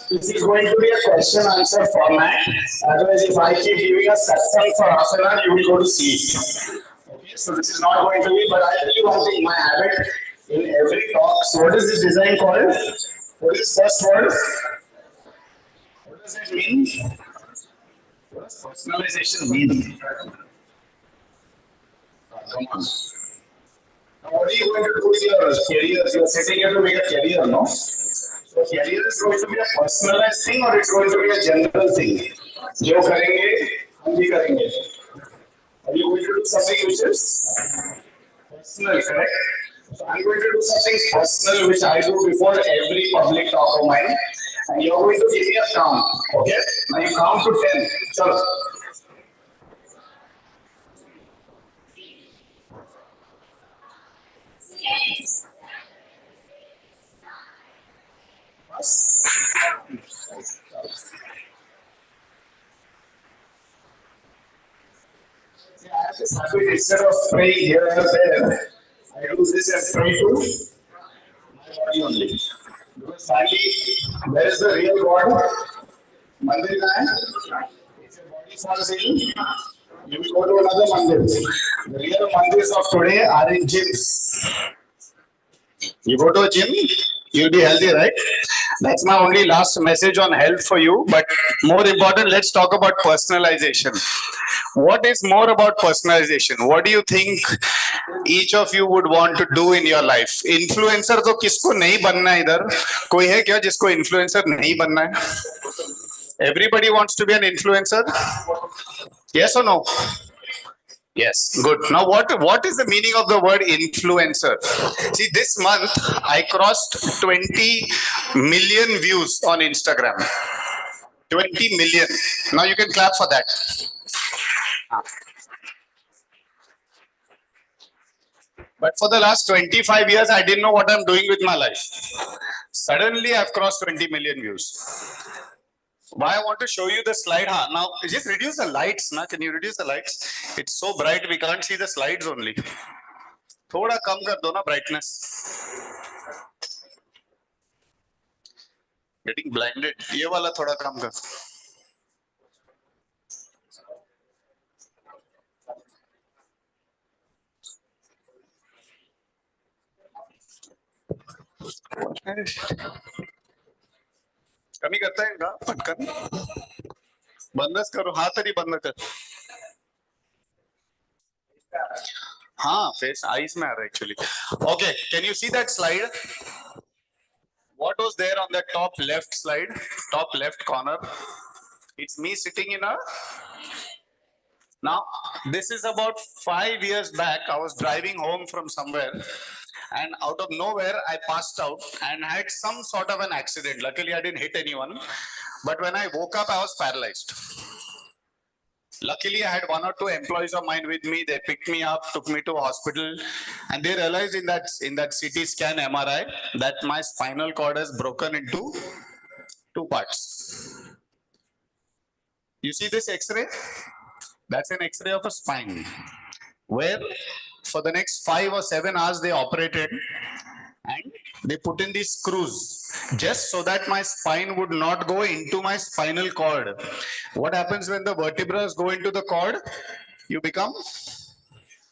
This is going to be a question answer format. Otherwise, if I keep giving a satsang for half an hour, you will go to sleep. Okay, so this is not going to be, but I tell you one thing, my habit in every talk. So what is this design called? What is first word? What does it mean? What does personalization mean? Come on. Now, what are you going to do with your career? You are sitting here to make a career, no? So career is going to be a personalized thing or it's going to be a general thing? जो करेंगे हम भी करेंगे. Are you going to do something which is personal, correct? So I'm going to do something personal which I do before every public talk of mine, and you're going to give me a count. Okay? Now you count to 10. Chalo. Instead of praying here and there, I do this and pray to my body only. Because finally, where is the real God? Mandir hai. If your body falls ill, you will go to another mandir. The real mandirs of today are in gyms. You go to a gym, you'll be healthy, right? That's my only last message on health for you. But more important, let's talk about personalization. What is more about personalization? What do you think each of you would want to do in your life? Influencer तो किसको नहीं बनना है इधर? कोई है क्या जिसको influencer नहीं बनना है? Everybody wants to be an influencer? Yes or no? Yes, good. Now, what is the meaning of the word influencer? See, this month I crossed 20 million views on Instagram. 20 million. Now you can clap for that. But for the last 25 years, I didn't know what I'm doing with my life. Suddenly, I've crossed 20 million views. Why I want to show you the slide. Now, just reduce the lights. Can you reduce the lights? It's so bright, we can't see the slides only. थोड़ा कम कर दो ना brightness. Getting blinded. ये वाला थोड़ा कम कर. कमी करता है का पटकन बंदस करो हाथ तरी बंद कर हाँ फेस आईज में आ रहा है actually okay can you see that slide what was there on the top left slide top left corner it's me sitting in a now this is about 5 years back I was driving home from somewhere and out of nowhere I passed out and had some sort of an accident. Luckily I didn't hit anyone, but when I woke up I was paralyzed. Luckily I had 1 or 2 employees of mine with me. They picked me up, took me to a hospital, and they realized in that CT scan MRI that my spinal cord is broken into 2 parts. You see this X-ray? That's an X-ray of a spine where for the next 5 or 7 hours they operated and they put in these screws just so that my spine would not go into my spinal cord. What happens when the vertebrae go into the cord? You become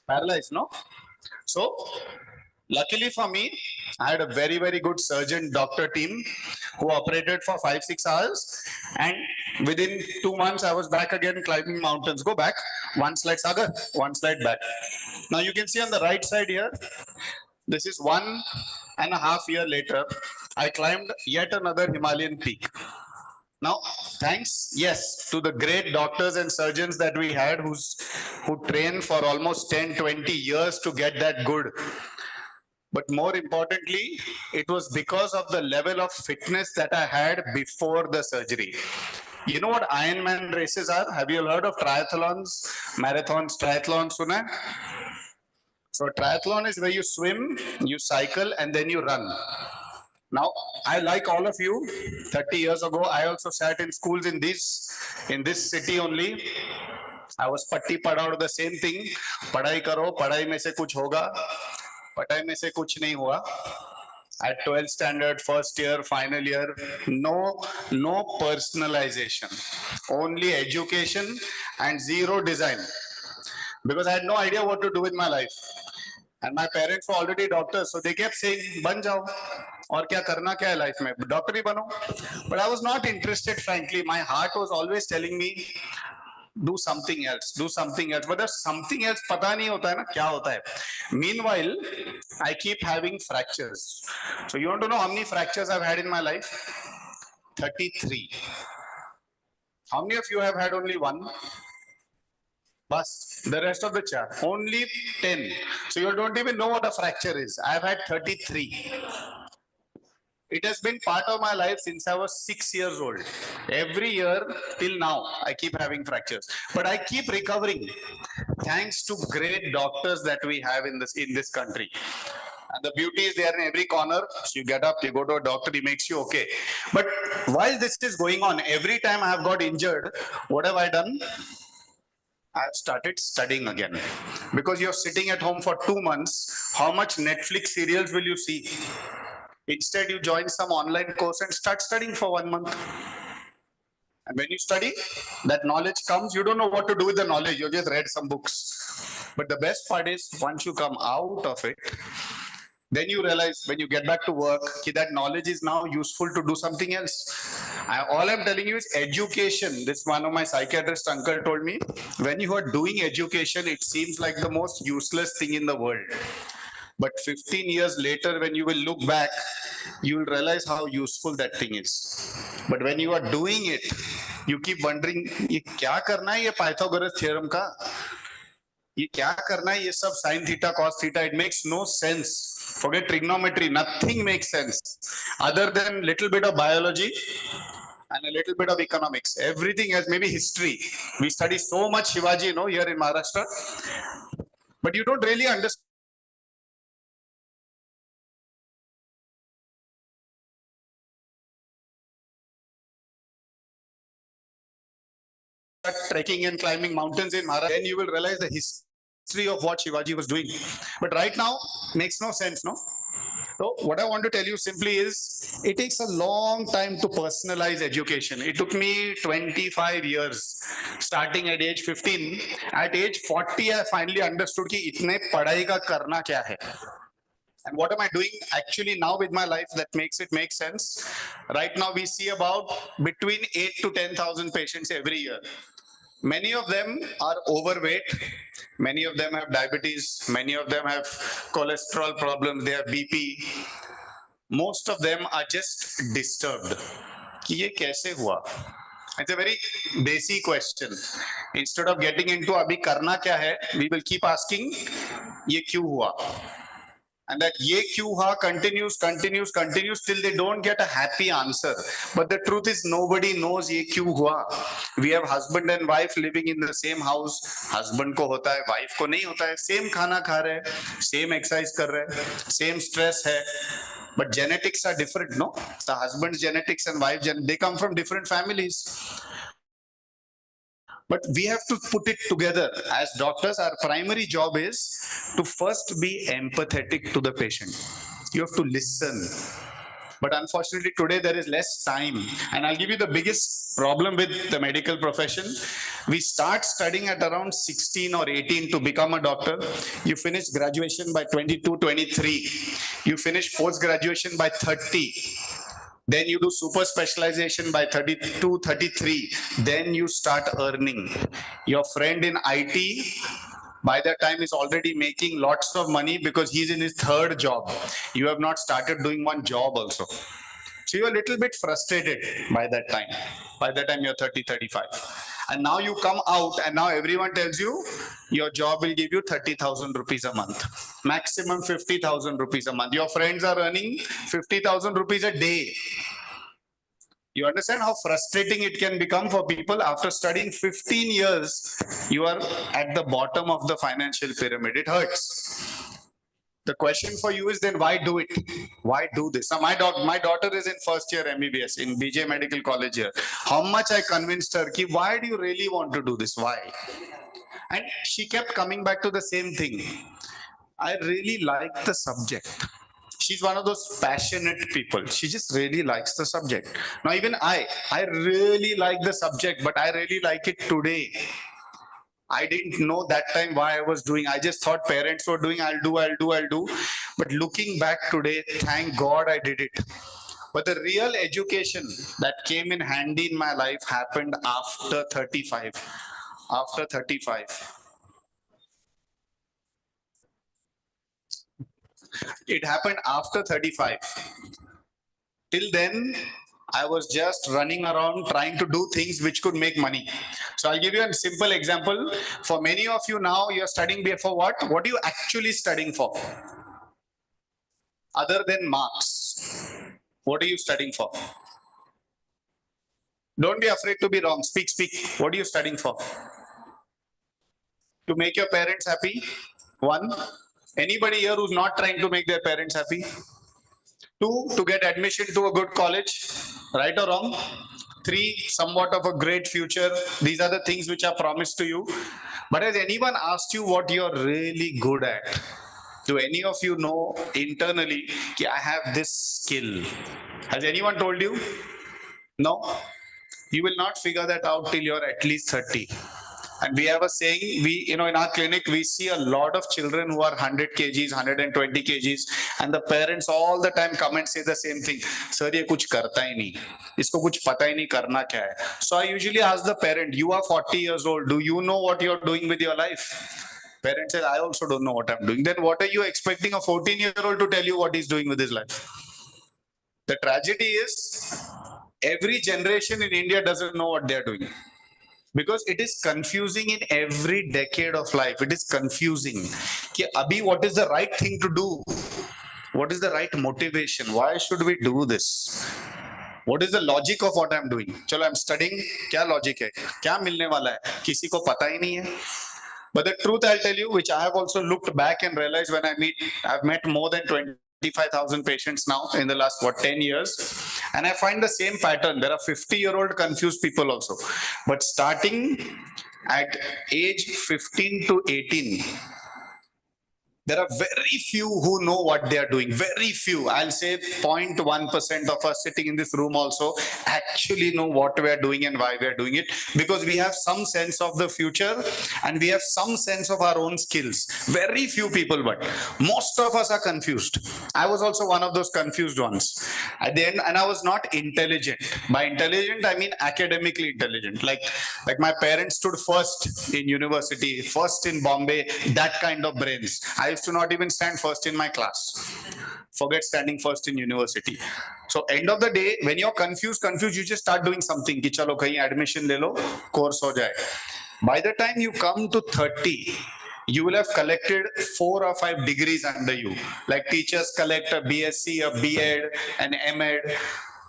paralyzed, no? So luckily for me, I had a very, very good surgeon doctor team who operated for 5-6 hours, and within 2 months I was back again climbing mountains. Go back, 1 slide Sagar, 1 slide back. Now you can see on the right side here, this is 1.5 years later, I climbed yet another Himalayan peak. Now, thanks, yes, to the great doctors and surgeons that we had who trained for almost 10-20 years to get that good. But more importantly, it was because of the level of fitness that I had before the surgery. You know what Ironman races are? Have you heard of triathlons, marathons, triathlons? Suna? So triathlon is where you swim, you cycle, and then you run. Now, I like all of you. 30 years ago, I also sat in schools in this city only. I was patti pada out the same thing. पढ़ाई करो, पढ़ाई में से कुछ होगा, पढ़ाई में से कुछ नहीं हुआ. At 12th standard, first year, final year, no personalization, only education and zero design. Because I had no idea what to do with my life. And my parents were already doctors, so they kept saying, "बन जाओ, और क्या करना क्या है life में, doctor ही बनो." But I was not interested, frankly. My heart was always telling me, do something else, do something else. But there's something else पता नहीं होता है ना क्या होता है. Meanwhile, I keep having fractures. So you want to know how many fractures I've had in my life? 33. How many of you have had only one? Bus, the rest of the chat, only 10. So you don't even know what a fracture is. I've had 33. It has been part of my life since I was 6 years old. Every year till now, I keep having fractures. But I keep recovering thanks to great doctors that we have in this country. And the beauty is there in every corner. So you get up, you go to a doctor, he makes you okay. But while this is going on, every time I have got injured, what have I done? I've started studying again. Because you're sitting at home for 2 months, how much Netflix serials will you see? Instead, you join some online course and start studying for 1 month. And when you study, that knowledge comes, you don't know what to do with the knowledge, you just read some books. But the best part is, once you come out of it, then you realize when you get back to work, that knowledge is now useful to do something else. All I'm telling you is education. This one of my psychiatrist uncle told me, when you are doing education, it seems like the most useless thing in the world. But 15 years later, when you will look back, you will realize how useful that thing is. But when you are doing it, you keep wondering, ये क्या करना है ये Pythagoras theorem का? ये क्या करना है ये सब sin theta, cos theta? It makes no sense. Forget trigonometry, nothing makes sense other than little bit of biology and a little bit of economics. Everything else, maybe history. We study so much Shivaji, here in Maharashtra, but you don't really understand. Trekking and climbing mountains in Maharashtra, then you will realize the history of what Shivaji was doing. But right now, makes no sense, no? So what I want to tell you simply is, it takes a long time to personalize education. It took me 25 years, starting at age 15. At age 40, I finally understood कि इतने पढ़ाई का करना क्या है. And what am I doing actually now with my life that makes it make sense? Right now, we see about between 8 to 10,000 patients every year. Many of them are overweight. Many of them have diabetes. Many of them have cholesterol problems. They have BP. Most of them are just disturbed. कि ये कैसे हुआ? It's a very basic question. Instead of getting into अभी करना क्या है, we will keep asking ये क्यों हुआ? And that ye kyun ha continues till they don't get a happy answer. But the truth is, nobody knows ye kyun hua. We have husband and wife living in the same house. Husband ko hota hai, wife ko nahi hota hai. Same khana kha rahe, same exercise kar rahe, same stress hai. But genetics are different, no? The husband's genetics and wife's they come from different families. But we have to put it together. As doctors, our primary job is to first be empathetic to the patient. You have to listen. But unfortunately, today there is less time. And I'll give you the biggest problem with the medical profession. We start studying at around 16 or 18 to become a doctor. You finish graduation by 22, 23. You finish post-graduation by 30. Then you do super specialization by 32, 33. Then you start earning. Your friend in IT, by that time, is already making lots of money because he's in his third job. You have not started doing one job also. So you're a little bit frustrated by that time. By that time, you're 30, 35. And now you come out and now everyone tells you, your job will give you 30,000 rupees a month. Maximum 50,000 rupees a month. Your friends are earning 50,000 rupees a day. You understand how frustrating it can become for people after studying 15 years, you are at the bottom of the financial pyramid. It hurts. The question for you is then why do it? Why do this? Now my daughter is in first year MBBS in BJ Medical College here. How much I convinced her, ki, why do you really want to do this? Why? And she kept coming back to the same thing. I really like the subject. She's one of those passionate people. She just really likes the subject. Now even I really like the subject, but I really like it today. I didn't know that time why I was doing. I just thought parents were doing, I'll do. But looking back today, thank God I did it. But the real education that came in handy in my life happened after 35. After 35. It happened after 35. Till then, I was just running around trying to do things which could make money. So I'll give you a simple example. For many of you now, you're studying for what? What are you actually studying for? Other than marks, what are you studying for? Don't be afraid to be wrong. Speak. What are you studying for? To make your parents happy? One. Anybody here who's not trying to make their parents happy? Two, to get admission to a good college, right or wrong? Three, somewhat of a great future. These are the things which are promised to you. But has anyone asked you what you're really good at? Do any of you know internally, I have this skill? Has anyone told you? No? You will not figure that out till you're at least 30. And we have a saying, in our clinic, we see a lot of children who are 100 kgs, 120 kgs, and the parents all the time come and say the same thing. Sir, ye kuch karta hi nahi. Isko kuch pata hi nahi karna kya hai. So I usually ask the parent, you are 40 years old. Do you know what you're doing with your life? Parent says, I also don't know what I'm doing. Then what are you expecting a 14-year-old to tell you what he's doing with his life? The tragedy is, every generation in India doesn't know what they're doing. Because it is confusing in every decade of life. It is confusing. Ki abhi what is the right thing to do? What is the right motivation? Why should we do this? What is the logic of what I'm doing? Chalo, I'm studying. Kya logic hai? Kya milne wala hai? Kisi ko pata hi nahi hai. But the truth I'll tell you, which I have also looked back and realized when I've met more than 25,000 patients now in the last 10 years, and I find the same pattern. There are 50-year-old confused people also, but starting at age 15 to 18, there are very few who know what they are doing. Very few. I'll say 0.1% of us sitting in this room also actually know what we are doing and why we are doing it, because we have some sense of the future and we have some sense of our own skills. Very few people, but most of us are confused. I was also one of those confused ones at the end, and I was not intelligent. By intelligent, I mean academically intelligent. Like my parents stood first in university, first in Bombay, that kind of brains. I used to not even stand first in my class. Forget standing first in university. So end of the day, when you're confused, you just start doing something. Ki chalo kahin admission le lo, course ho jaye. By the time you come to 30, you will have collected 4 or 5 degrees under you. Like teachers collect a BSc, a B.Ed, an M.Ed.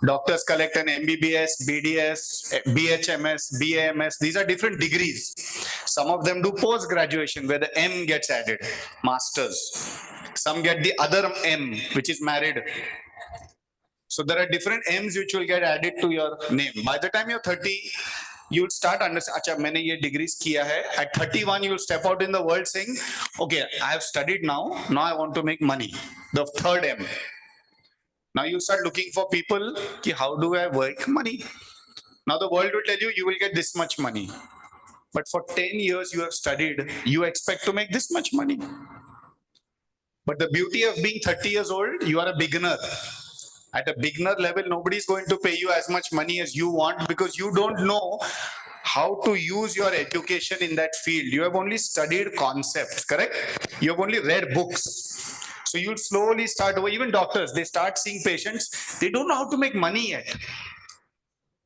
Doctors collect an MBBS, BDS, BHMS, BAMS. These are different degrees. Some of them do post-graduation where the M gets added, masters. Some get the other M, which is married. So there are different M's which will get added to your name. By the time you're 30, you'll start understanding, acha, maine ye degrees kiya hai. At 31, you'll step out in the world saying, okay, I have studied now I want to make money. The third M. Now you start looking for people, ki how do I work money? Now the world will tell you, you will get this much money. But for 10 years you have studied, you expect to make this much money. But the beauty of being 30 years old, you are a beginner. At a beginner level, nobody is going to pay you as much money as you want, because you don't know how to use your education in that field. You have only studied concepts, correct? You have only read books. So you'll slowly start, even doctors, they start seeing patients, they don't know how to make money yet.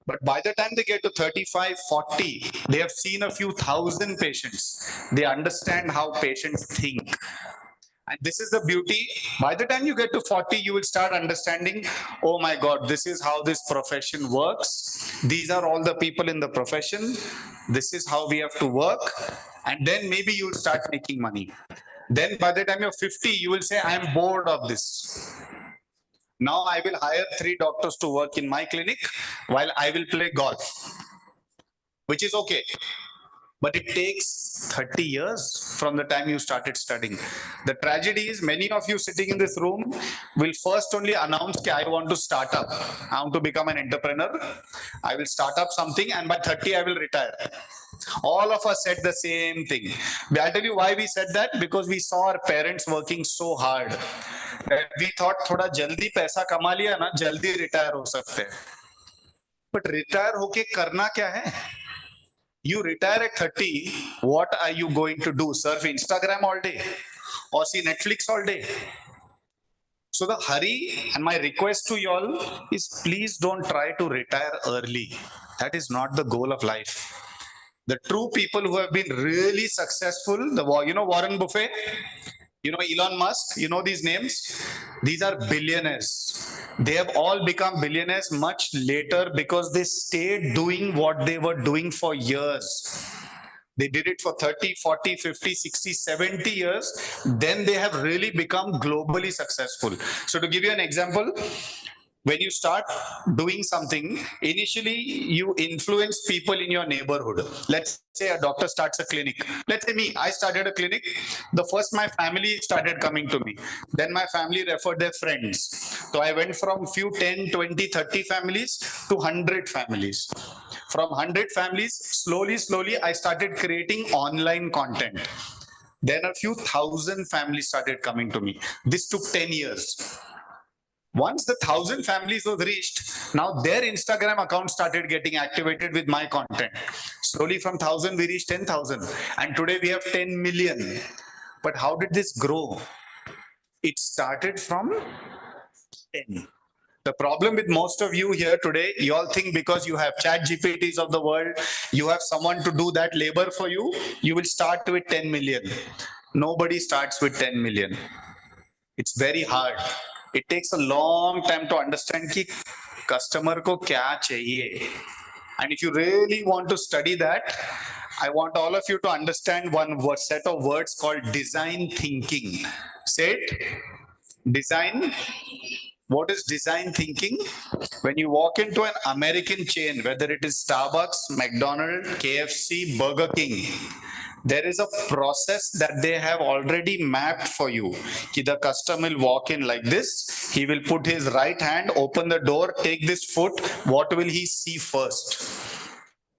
But by the time they get to 35, 40, they have seen a few thousand patients. They understand how patients think. And this is the beauty. By the time you get to 40, you will start understanding, oh my God, this is how this profession works. These are all the people in the profession. This is how we have to work. And then maybe you'll start making money. Then by the time you're 50, you will say, I'm bored of this. Now I will hire 3 doctors to work in my clinic while I will play golf, which is okay. But it takes 30 years from the time you started studying. The tragedy is many of you sitting in this room will first only announce that I want to start up. I want to become an entrepreneur. I will start up something and by 30 I will retire. All of us said the same thing. I'll tell you why we said that. Because we saw our parents working so hard that we thought thoda jaldi paisa kama liya na, jaldi retire ho sakte hain. But retire hoke karna kya hai? You retire at 30, what are you going to do? Surf Instagram all day or see Netflix all day? So the hurry and my request to y'all is please don't try to retire early. That is not the goal of life. The true people who have been really successful, Warren Buffett, Elon Musk, these names, these are billionaires. They have all become billionaires much later because they stayed doing what they were doing for years. They did it for 30, 40, 50, 60, 70 years. Then they have really become globally successful. So to give you an example, when you start doing something, initially you influence people in your neighborhood. Let's say a doctor starts a clinic. Let's say me, I started a clinic. The first my family started coming to me. Then my family referred their friends. So I went from few 10, 20, 30 families to 100 families. From 100 families, slowly, I started creating online content. Then a few thousand families started coming to me. This took 10 years. Once the 1,000 families was reached, now their Instagram account started getting activated with my content. Slowly from 1,000, we reached 10,000. And today we have 10 million. But how did this grow? It started from 10. The problem with most of you here today, you all think because you have chat GPTs of the world, you have someone to do that labor for you, you will start with 10 million. Nobody starts with 10 million. It's very hard. It takes a long time to understand ki customer ko kya chahiye. And if you really want to study that, I want all of you to understand one set of words called design thinking. Say it. Design. What is design thinking? When you walk into an American chain, whether it is Starbucks, McDonald's, KFC, Burger King, there is a process that they have already mapped for you. The customer will walk in like this. He will put his right hand, open the door, take this foot. What will he see first?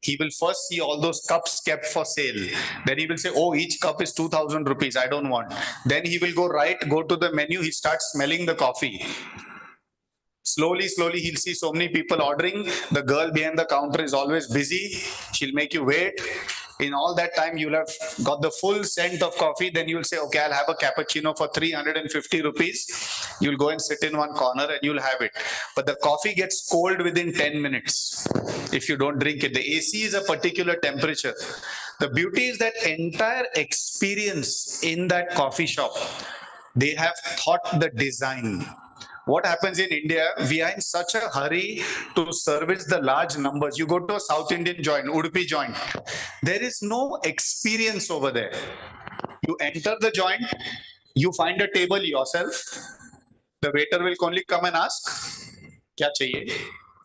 He will first see all those cups kept for sale. Then he will say, oh, each cup is 2,000 rupees. I don't want. Then he will go right, go to the menu. He starts smelling the coffee. Slowly, he'll see so many people ordering. The girl behind the counter is always busy. She'll make you wait. In all that time, you'll have got the full scent of coffee. Then you'll say, okay, I'll have a cappuccino for 350 rupees. You'll go and sit in one corner and you'll have it. But the coffee gets cold within 10 minutes if you don't drink it. The AC is a particular temperature. The beauty is that entire experience in that coffee shop, they have thought the design. What happens in India, we are in such a hurry to service the large numbers. You go to a South Indian joint, Udupi joint, there is no experience over there. You enter the joint, you find a table yourself, the waiter will only come and ask, kya chahiye?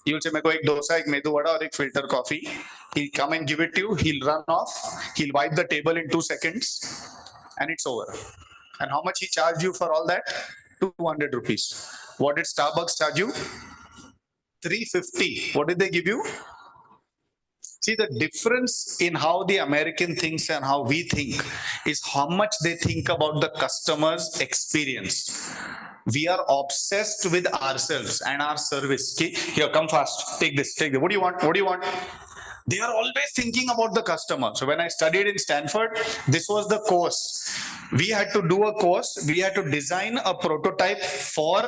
You will say, meko ek dosa, ek medu vada aur ek filter coffee. He'll come and give it to you, he'll run off, he'll wipe the table in 2 seconds and it's over. And how much he charged you for all that? 200 rupees. What did Starbucks charge you? 350. What did they give you? See, the difference in how the American thinks and how we think is how much they think about the customer's experience. We are obsessed with ourselves and our service. Okay? Here, come fast. Take this. Take this. What do you want? What do you want? They are always thinking about the customer. So when I studied in Stanford, this was the course. We had to do a course. We had to design a prototype for,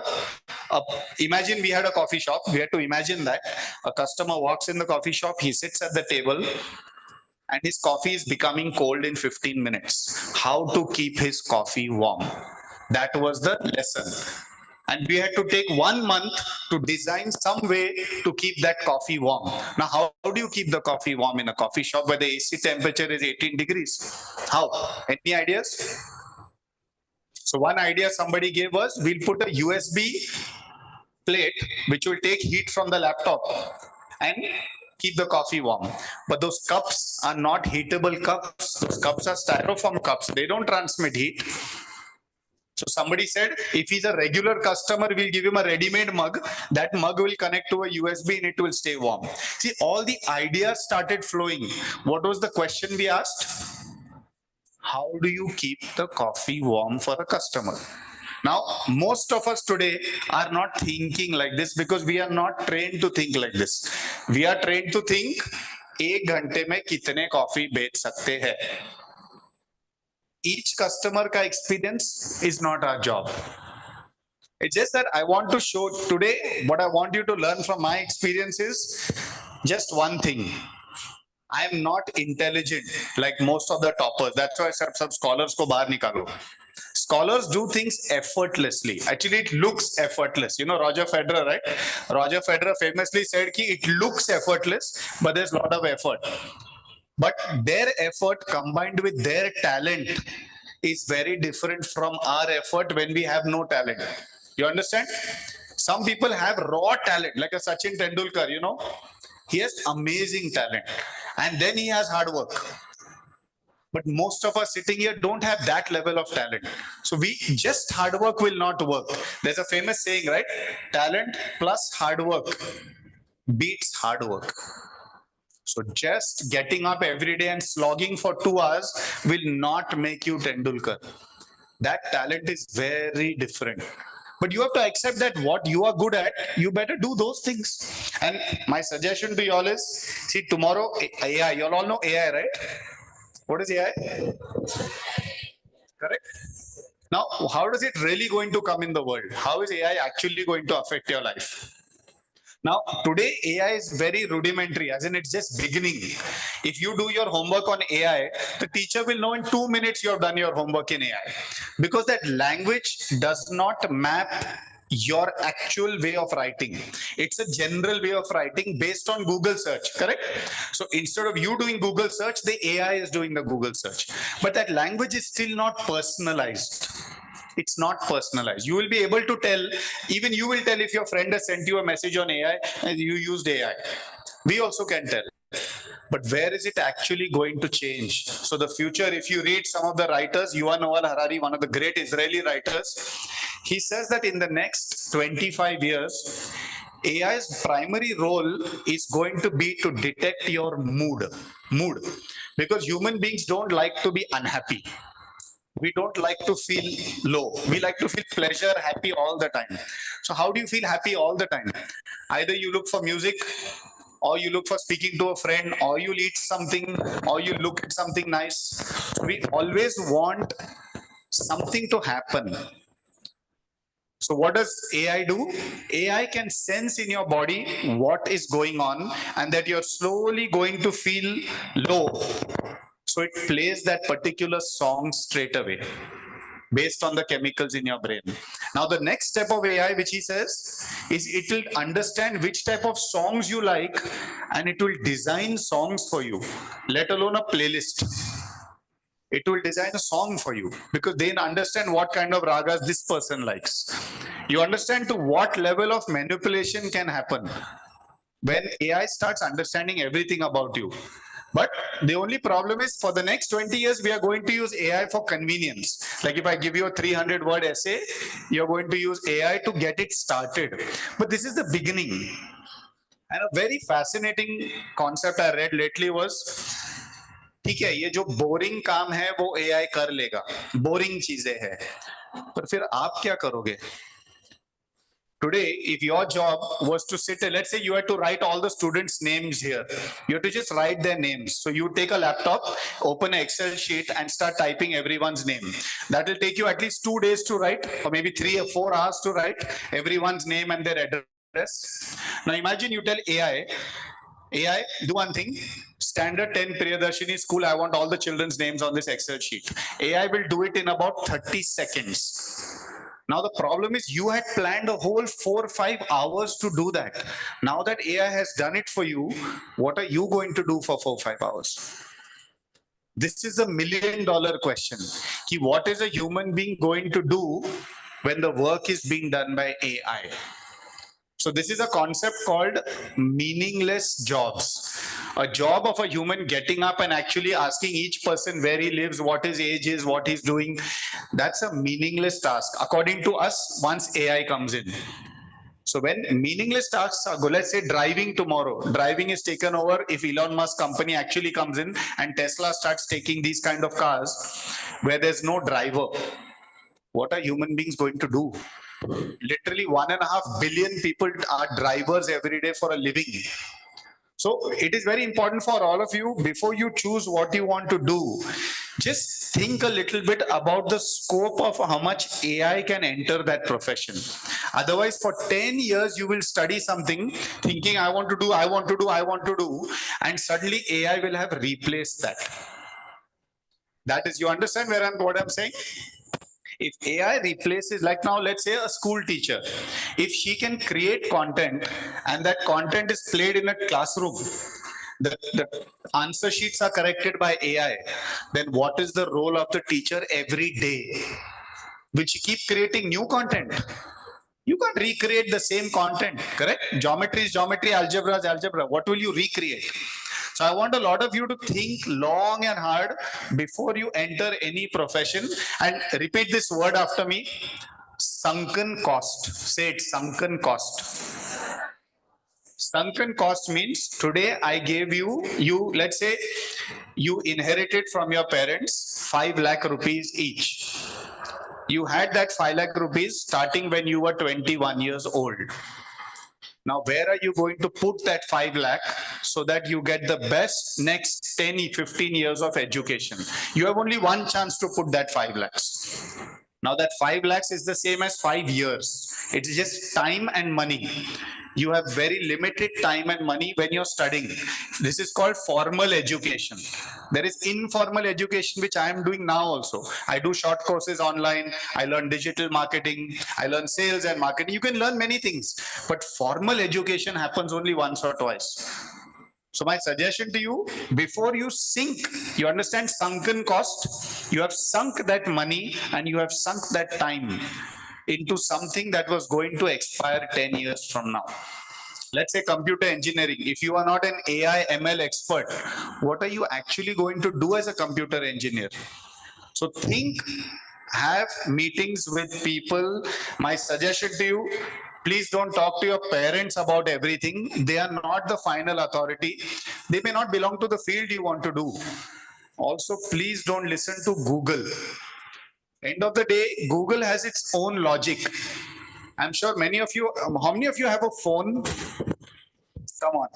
imagine we had a coffee shop. We had to imagine that a customer walks in the coffee shop, he sits at the table and his coffee is becoming cold in 15 minutes. How to keep his coffee warm. That was the lesson. And we had to take 1 month to design some way to keep that coffee warm. Now, how do you keep the coffee warm in a coffee shop where the AC temperature is 18 degrees? How? Any ideas? So one idea somebody gave us, we'll put a USB plate which will take heat from the laptop and keep the coffee warm. But those cups are not heatable cups. Those cups are styrofoam cups. They don't transmit heat. So somebody said, if he's a regular customer, we'll give him a ready-made mug. That mug will connect to a USB and it will stay warm. See, all the ideas started flowing. What was the question we asked? How do you keep the coffee warm for a customer? Now, most of us today are not thinking like this because we are not trained to think like this. We are trained to think, 1 घंटे में कितने coffee बेच सकते हैं. Each customer ka experience is not our job. It's just that I want to show today, what I want you to learn from my experience is just one thing. I am not intelligent like most of the toppers. That's why some scholars ko bahar nikalo. Scholars do things effortlessly. Actually, it looks effortless. You know Roger Federer, right? Roger Federer famously said ki it looks effortless, but there's a lot of effort. But their effort combined with their talent is very different from our effort when we have no talent. You understand? Some people have raw talent, like a Sachin Tendulkar, you know. He has amazing talent. And then he has hard work. But most of us sitting here don't have that level of talent. So just hard work will not work. There's a famous saying, right? Talent plus hard work beats hard work. So just getting up every day and slogging for 2 hours will not make you Tendulkar. That talent is very different. But you have to accept that what you are good at, you better do those things. And my suggestion to you all is, see, tomorrow, AI, you all know AI, right? What is AI? Correct? Now, how does it really going to come in the world? How is AI actually going to affect your life? Now, today AI is very rudimentary, as in it's just beginning. If you do your homework on AI, the teacher will know in 2 minutes you have done your homework in AI. Because that language does not map your actual way of writing. It's a general way of writing based on Google search, correct? So instead of you doing Google search, the AI is doing the Google search. But that language is still not personalized. It's not personalized. You will be able to tell, even you will tell if your friend has sent you a message on AI and you used AI. We also can tell. But where is it actually going to change? So the future, if you read some of the writers, Yuval Noah Harari, one of the great Israeli writers, he says that in the next 25 years, AI's primary role is going to be to detect your mood. Because human beings don't like to be unhappy. We don't like to feel low. We like to feel pleasure, happy all the time. So how do you feel happy all the time? Either you look for music, or you look for speaking to a friend, or you eat something, or you look at something nice. We always want something to happen. So what does AI do? AI can sense in your body what is going on and that you're slowly going to feel low. So it plays that particular song straight away based on the chemicals in your brain. Now the next step of AI, which he says, is it will understand which type of songs you like and it will design songs for you, let alone a playlist. It will design a song for you because they understand what kind of ragas this person likes. You understand to what level of manipulation can happen when AI starts understanding everything about you. But the only problem is for the next 20 years, we are going to use AI for convenience. Like if I give you a 300-word essay, you're going to use AI to get it started. But this is the beginning. And a very fascinating concept I read lately was, ठीक है, ये जो boring काम है वो AI कर लेगा, boring चीजें हैं, पर फिर आप क्या करोगे? Today, if your job was to sit, let's say you had to write all the students' names here. You have to just write their names. So you take a laptop, open an Excel sheet and start typing everyone's name. That will take you at least 2 days to write, or maybe 3 or 4 hours to write everyone's name and their address. Now imagine you tell AI, do one thing, standard 10 Priyadarshini school, I want all the children's names on this Excel sheet. AI will do it in about 30 seconds. Now the problem is you had planned a whole 4 or 5 hours to do that. Now that AI has done it for you, what are you going to do for 4 or 5 hours? This is the $1,000,000 question. Ki what is a human being going to do when the work is being done by AI? So this is a concept called meaningless jobs. A job of a human getting up and actually asking each person where he lives, what his age is, what he's doing. That's a meaningless task, according to us, once AI comes in. So when meaningless tasks are, let's say driving tomorrow, driving is taken over if Elon Musk company actually comes in and Tesla starts taking these kind of cars where there's no driver. What are human beings going to do? Literally 1.5 billion people are drivers every day for a living. So it is very important for all of you, before you choose what you want to do, just think a little bit about the scope of how much AI can enter that profession. Otherwise, for 10 years, you will study something thinking, I want to do, I want to do, I want to do, and suddenly AI will have replaced that. That is, you understand what I'm saying? If AI replaces, like now, let's say a school teacher, if she can create content and that content is played in a classroom, the answer sheets are corrected by AI, then what is the role of the teacher every day? Will she keep creating new content? You can't recreate the same content, correct? Geometry is geometry, algebra is algebra. What will you recreate? So I want a lot of you to think long and hard before you enter any profession, and repeat this word after me: sunken cost. Say it, sunken cost. Sunken cost means today I gave you, let's say you inherited from your parents 5 lakh rupees each. You had that 5 lakh rupees starting when you were 21 years old. Now, where are you going to put that 5 lakh so that you get the best next 10, 15 years of education? You have only one chance to put that 5 lakhs. Now, that 5 lakhs is the same as 5 years. It's just time and money. You have very limited time and money when you're studying. This is called formal education. There is informal education, which I am doing now also. I do short courses online. I learn digital marketing. I learn sales and marketing. You can learn many things, but formal education happens only once or twice. So my suggestion to you, before you sink, you understand sunken cost, you have sunk that money and you have sunk that time into something that was going to expire 10 years from now. Let's say computer engineering. If you are not an AI ML expert, what are you actually going to do as a computer engineer? So think, have meetings with people. My suggestion to you, please don't talk to your parents about everything. They are not the final authority. They may not belong to the field you want to do. Also, please don't listen to Google. End of the day, Google has its own logic. I'm sure many of you, how many of you have a phone? Come on.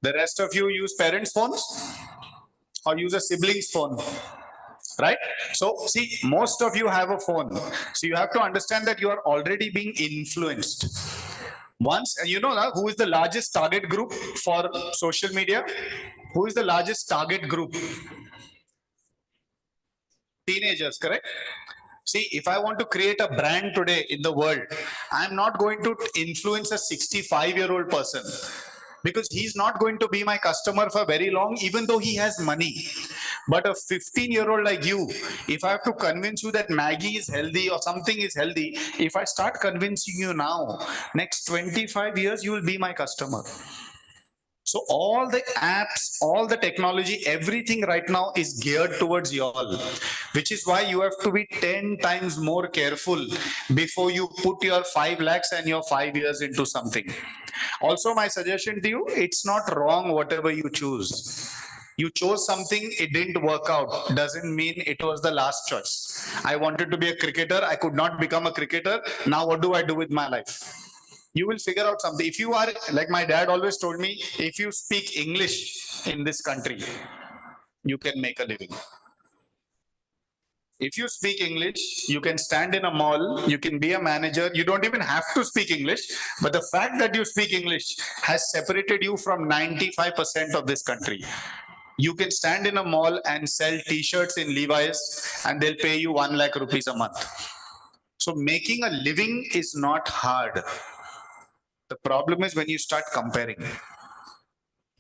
The rest of you use parents' phones or use a sibling's phone, right? So see, most of you have a phone. So you have to understand that you are already being influenced. Once, you know who is the largest target group for social media? Who is the largest target group? Teenagers, correct? See, if I want to create a brand today in the world, I'm not going to influence a 65-year-old person, because he's not going to be my customer for very long, even though he has money. But a 15-year-old like you, if I have to convince you that Maggie is healthy or something is healthy, if I start convincing you now, next 25 years, you will be my customer. So all the apps, all the technology, everything right now is geared towards y'all, which is why you have to be 10 times more careful before you put your 5 lakhs and your 5 years into something. Also, my suggestion to you, it's not wrong whatever you choose. You chose something, it didn't work out, doesn't mean it was the last choice. I wanted to be a cricketer, I could not become a cricketer. Now what do I do with my life? You will figure out something. If you are, like my dad always told me, if you speak English in this country, you can make a living. If you speak English, you can stand in a mall, you can be a manager, you don't even have to speak English, but the fact that you speak English has separated you from 95% of this country. You can stand in a mall and sell t-shirts in Levi's and they'll pay you 1 lakh rupees a month. So making a living is not hard. The problem is when you start comparing.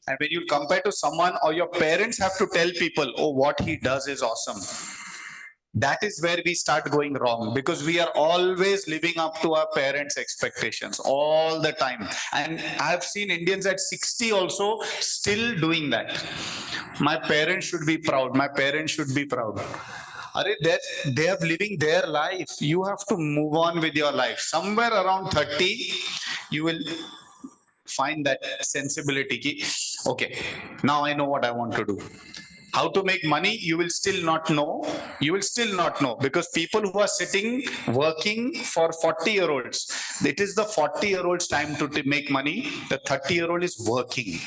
And when you compare to someone, or your parents have to tell people, oh, what he does is awesome. That is where we start going wrong, because we are always living up to our parents' expectations all the time. And I've seen Indians at 60 also still doing that. My parents should be proud. My parents should be proud. They are living their life. You have to move on with your life. Somewhere around 30, you will find that sensibility. Okay, now I know what I want to do. How to make money, you will still not know. You will still not know, because people who are sitting working for 40-year-olds, it is the 40-year-olds time to make money. The 30-year-old is working.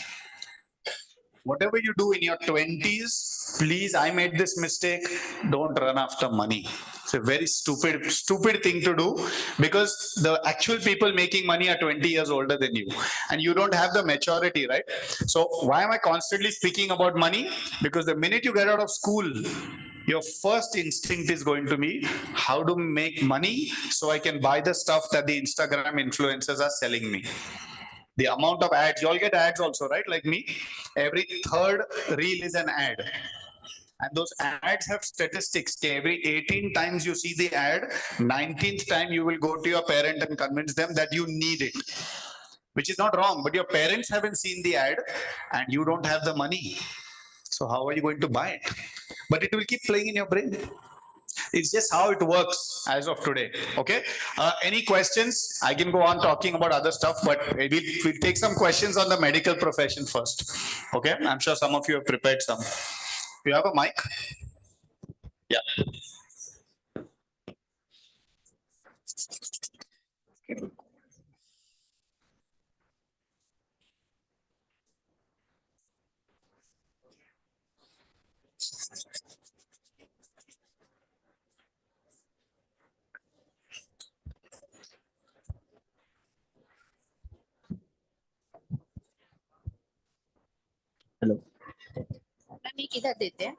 Whatever you do in your 20s, please, I made this mistake, don't run after money. It's a very stupid thing to do, because the actual people making money are 20 years older than you, and you don't have the maturity, right? So why am I constantly speaking about money? Because the minute you get out of school, your first instinct is going to be how to make money so I can buy the stuff that the Instagram influencers are selling me. The amount of ads, you all get ads also, right? Like me, every third reel is an ad. And those ads have statistics. Every 18 times you see the ad, 19th time you will go to your parent and convince them that you need it, which is not wrong, but your parents haven't seen the ad and you don't have the money. So how are you going to buy it? But it will keep playing in your brain. It's just how it works as of today. Okay. Any questions? I can go on talking about other stuff, but we'll take some questions on the medical profession first. Okay. I'm sure some of you have prepared some. You have a mic? Yeah. Hello मैं किधर देते हैं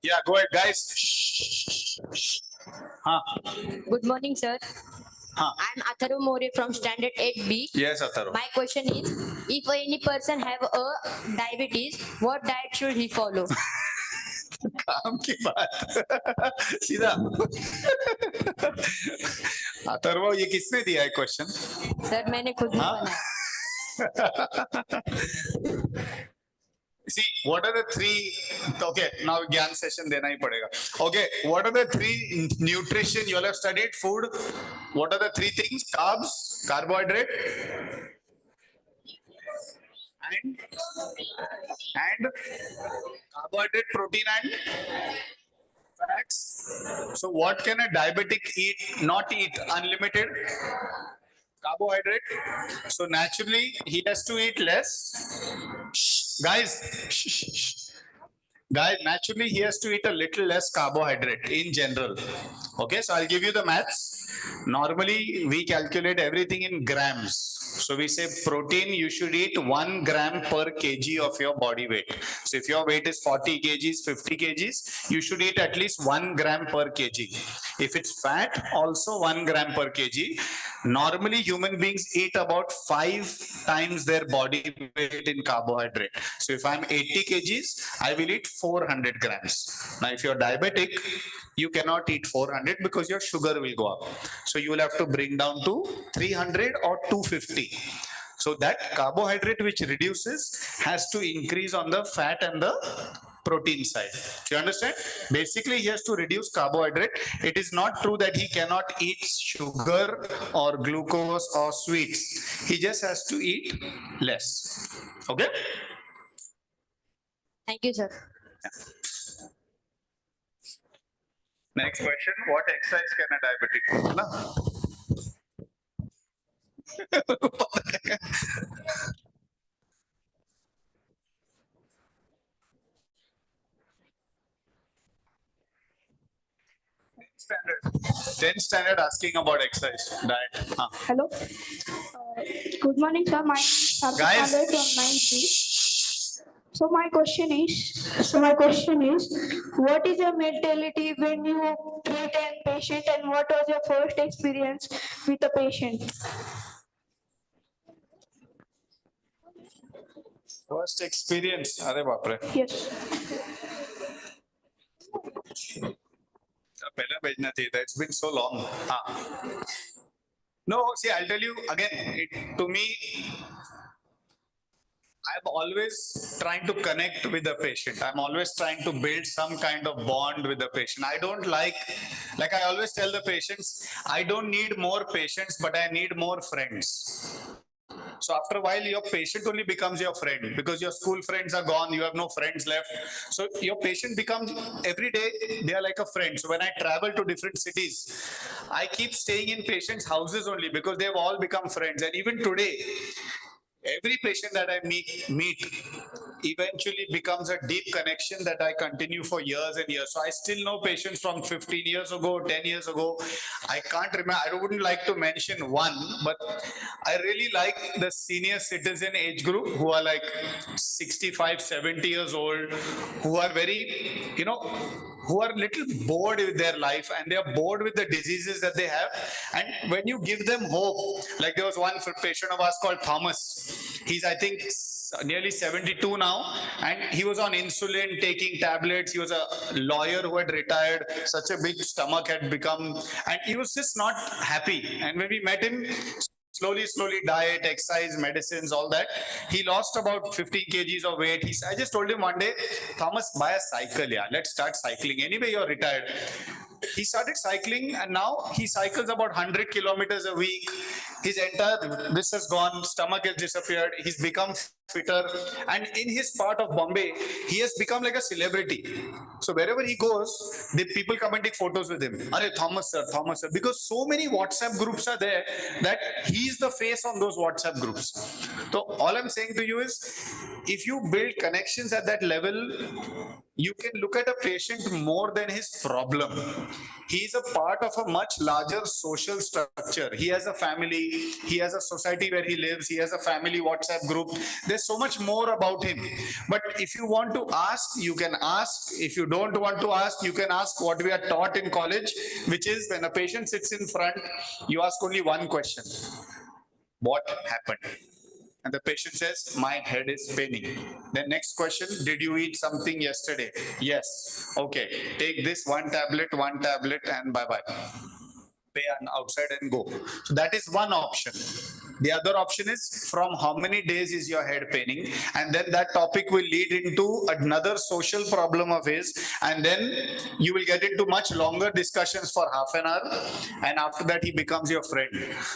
Yeah, go ahead, guys. Good morning, sir. I'm Atharu More from Standard 8B. Yes, Atharu. My question is, if any person have a diabetes, what diet should he follow? काम की बात सीधा अथर्व, ये किसने दिया है क्वेश्चन? सर मैंने खुद ही बनाया. See, what are the three? Okay, now Gyan session dena hi padega. Okay, what are the three nutrition you all have studied? Food. What are the three things? Carbs, carbohydrate, and carbohydrate, protein, and fats. So, what can a diabetic eat? Not eat unlimited carbohydrate. So naturally, he has to eat less. Guys, guys, naturally he has to eat a little less carbohydrate in general. Okay, so I'll give you the maths. Normally we calculate everything in grams. So we say protein, you should eat 1 gram per kg of your body weight. So if your weight is 40 kgs, 50 kgs, you should eat at least 1 gram per kg. If it's fat, also 1 gram per kg. Normally human beings eat about 5 times their body weight in carbohydrate. So if I'm 80 kgs, I will eat 400 grams. Now if you're diabetic, you cannot eat 400 because your sugar will go up. So you will have to bring down to 300 or 250. So that carbohydrate which reduces has to increase on the fat and the protein side. Do you understand? Basically, he has to reduce carbohydrate. It is not true that he cannot eat sugar or glucose or sweets. He just has to eat less. Okay? Thank you, sir. Next question, what exercise can a diabetic do? Standard. 10th standard asking about exercise, diet. Hello. Good morning, sir. My Guys. from 9th. So my question is, what is your mentality when you treat a patient, and what was your first experience with a patient? First experience. Arey baapre. Yes. Pehla bhejna chahiye tha. It's been so long. No, see, I'll tell you again. To me, I'm always trying to connect with the patient. I'm always trying to build some kind of bond with the patient. I don't like I always tell the patients, I don't need more patients, but I need more friends. So after a while, your patient only becomes your friend because your school friends are gone. You have no friends left. So your patient becomes every day, they are like a friend. So when I travel to different cities, I keep staying in patients' houses only because they've all become friends. And even today, every patient that I meet eventually becomes a deep connection that I continue for years and years. So I still know patients from 15 years ago, 10 years ago. I can't remember, I wouldn't like to mention one, but I really like the senior citizen age group who are like 65, 70 years old, who are very, who are little bored with their life and they are bored with the diseases that they have. And when you give them hope, like there was one patient of ours called Thomas. He's, I think, nearly 72 now, and he was on insulin, taking tablets. He was a lawyer who had retired. Such a big stomach had become, and he was just not happy. And when we met him, slowly, diet, exercise, medicines, all that. He lost about 15 kgs of weight. I just told him one day, Thomas, buy a cycle, yeah. Let's start cycling. Anyway, you're retired. He started cycling and now he cycles about 100 kilometers a week. His entire, this has gone, stomach has disappeared. He's become fitter. And in his part of Bombay, he has become like a celebrity. So wherever he goes, the people come and take photos with him. Arey, Thomas sir, because so many WhatsApp groups are there that he's the face on those WhatsApp groups. So all I'm saying to you is, if you build connections at that level, you can look at a patient more than his problem. He is a part of a much larger social structure. He has a family, he has a society where he lives, he has a family WhatsApp group. There's so much more about him. But if you want to ask, you can ask. If you don't want to ask, you can ask what we are taught in college, which is when a patient sits in front, you ask only one question. What happened? And the patient says, my head is paining. Then next question, did you eat something yesterday? Yes. Okay, take this one tablet and bye-bye. Pay outside and go. So that is one option. The other option is, from how many days is your head paining? And then that topic will lead into another social problem of his. And then you will get into much longer discussions for half an hour. And after that, he becomes your friend.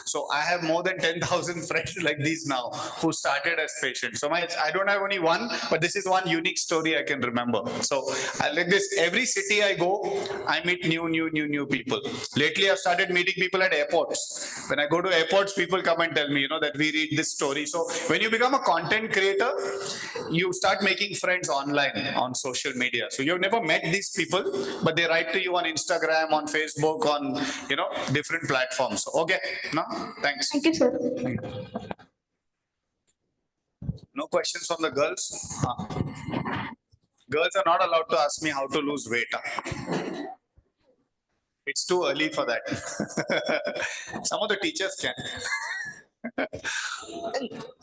So I have more than 10,000 friends like these now who started as patients. So I don't have only one, but this is one unique story I can remember. So I like this. Every city I go, I meet new people. Lately, I've started meeting people at airports. When I go to airports, people come and tell me, that we read this story. So when you become a content creator, you start making friends online on social media. So you've never met these people, but they write to you on Instagram, on Facebook, on different platforms. Okay, no, thanks. Thank you, sir. No questions from the girls? Girls are not allowed to ask me how to lose weight. It's too early for that. Some of the teachers can.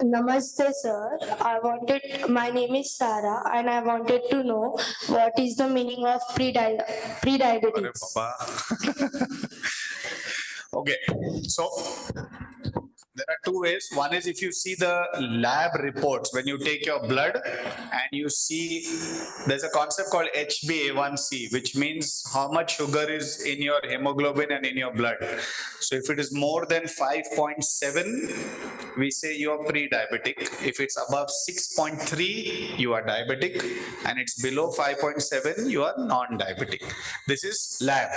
Namaste, sir. My name is Sarah, and I wanted to know what is the meaning of pre-diabetes. Okay, so there are two ways. One is, if you see the lab reports, when you take your blood and you see, there's a concept called HbA1c, which means how much sugar is in your hemoglobin and in your blood. So if it is more than 5.7, we say you are pre-diabetic. If it's above 6.3, you are diabetic. And it's below 5.7, you are non-diabetic. This is lab.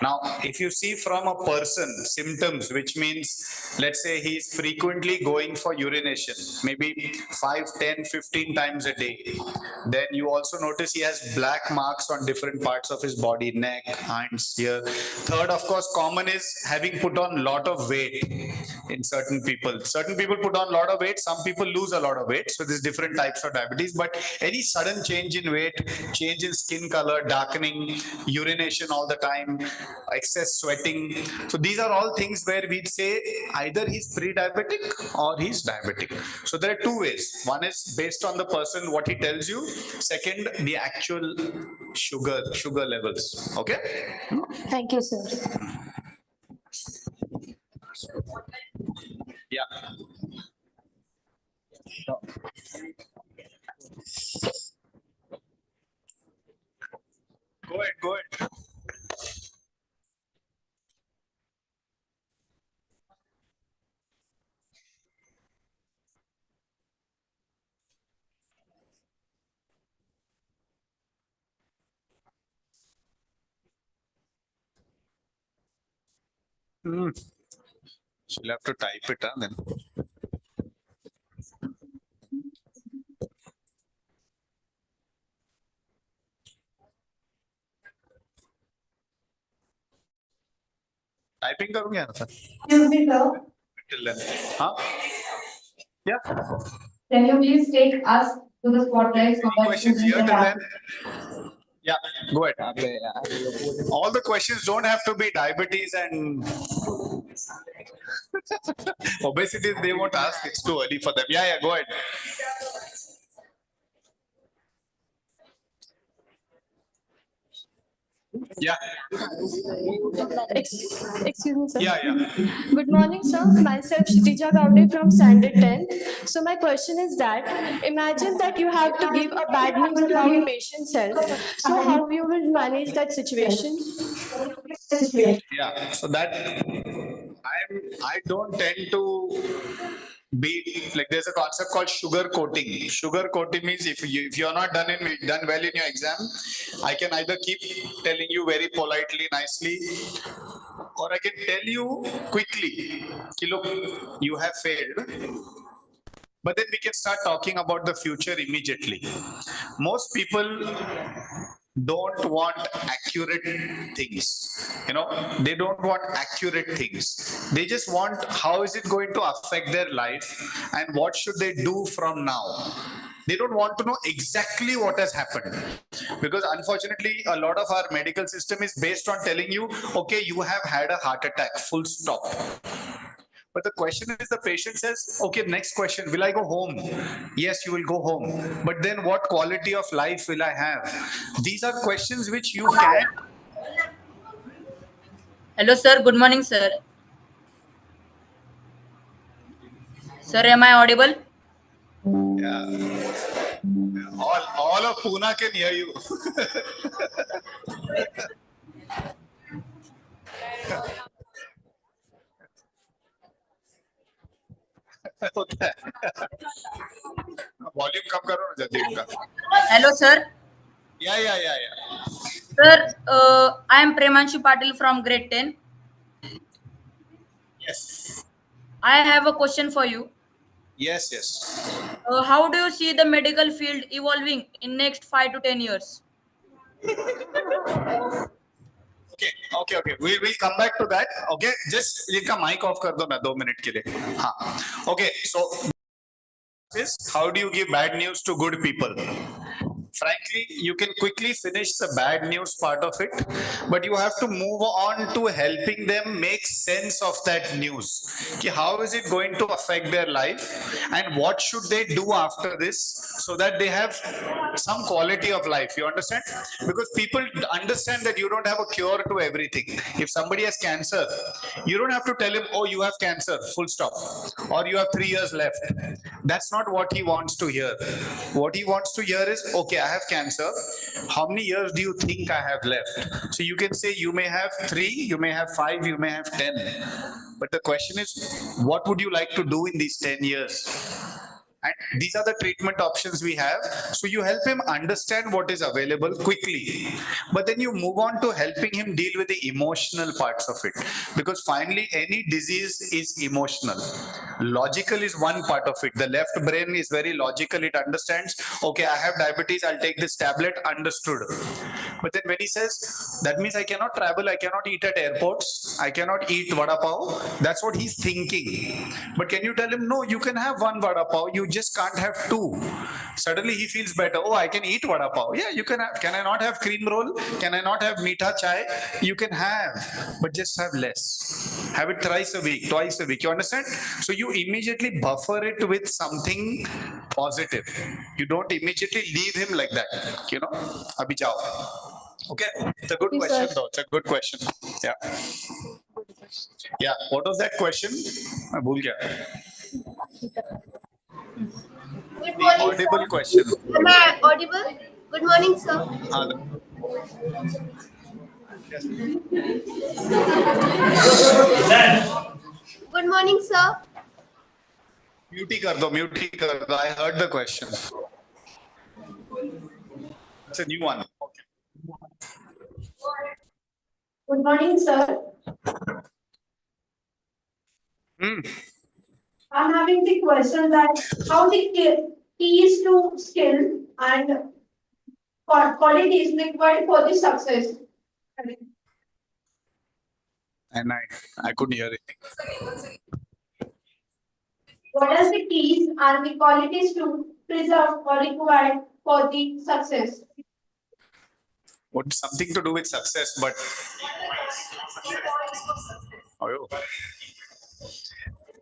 Now, if you see from a person symptoms, which means, let's say he's frequently going for urination, maybe 5, 10, 15 times a day. Then you also notice he has black marks on different parts of his body, neck, hands, here. Third, of course, common is having put on a lot of weight. in certain people. Certain people put on a lot of weight, some people lose a lot of weight. So there's different types of diabetes, but any sudden change in weight, change in skin color, darkening, urination all the time, excess sweating. So these are all things where we'd say either he's pre-diabetic or he's diabetic. So there are two ways. One is based on the person, what he tells you. Second, the actual sugar levels. Okay. Thank you, sir. Yeah. Go ahead, go ahead. She'll have to type it, then. Typing करूँगा ना sir. Till then. हाँ? Yeah. Can you please take us to the spotlight? Any questions here till then? Yeah, go ahead. All the questions don't have to be diabetes and obesity. They won't ask. It's too early for them. Yeah, go ahead. Yeah. Excuse me, sir. Yeah. Good morning, sir. Myself, Kshitija Gowde from Standard 10. So my question is that, imagine that you have to give a bad news about a patient's health. So how you will manage that situation? Yeah. So that I don't tend to be like, there's a concept called sugar coating. Sugar coating means if you're not done well in your exam, I can either keep telling you very politely, nicely, or I can tell you quickly, ki, look, you have failed. But then we can start talking about the future immediately. Most people don't want accurate things. They don't want accurate things. They just want how is it going to affect their life and what should they do from now. They don't want to know exactly what has happened, because unfortunately a lot of our medical system is based on telling you, okay, you have had a heart attack, full stop. But the question is, the patient says, okay, next question, will I go home? Yes, you will go home. But then what quality of life will I have? These are questions which you can. Hello, sir. Good morning, sir. Sir, am I audible? Yeah. All of Pune can hear you. Volume कम करो ना जल्दी उनका. Hello, sir. Yeah. Sir, I am Premanshu Patil from grade 10. Yes. I have a question for you. Yes. How do you see the medical field evolving in next 5 to 10 years? Okay. We'll come back to that. Okay, just इनका mic off कर दो ना 2 minute के लिए. हाँ. Okay, so is how do you give bad news to good people? Frankly, you can quickly finish the bad news part of it, but you have to move on to helping them make sense of that news. How is it going to affect their life and what should they do after this so that they have some quality of life? You understand? Because people understand that you don't have a cure to everything. If somebody has cancer, you don't have to tell him, oh, you have cancer, full stop, or you have 3 years left. That's not what he wants to hear. What he wants to hear is, okay, I have cancer. How many years do you think I have left? So you can say you may have 3, you may have 5, you may have 10. But the question is, what would you like to do in these 10 years? And these are the treatment options we have. So you help him understand what is available quickly. But then you move on to helping him deal with the emotional parts of it. Because finally, any disease is emotional. Logical is one part of it. The left brain is very logical. It understands, okay, I have diabetes, I'll take this tablet, understood. But then when he says, that means I cannot travel, I cannot eat at airports, I cannot eat vada pav, that's what he's thinking. But can you tell him, no, you can have one vada pav, you just can't have two. Suddenly he feels better. Oh, I can eat vada pav. Yeah, you can have. Can I not have cream roll? Can I not have meetha chai? You can have, but just have less. Have it thrice a week, twice a week. You understand? So you immediately buffer it with something positive. You don't immediately leave him like that. You know, abhi jao. Okay, it's a good Yes, question sir. though. It's a good question. Yeah. Yeah. What was that question? I bhul gaya. Good morning, Audible sir. question. Am I audible? Good morning, sir. Good morning, sir. Mute kar do. I heard the question. It's a new one. Okay. Good morning, sir. I'm having the question that how the keys to skill and qualities required for the success. And I couldn't hear it. What are the keys and the qualities to preserve or required for the success? What something to do with success, but oh,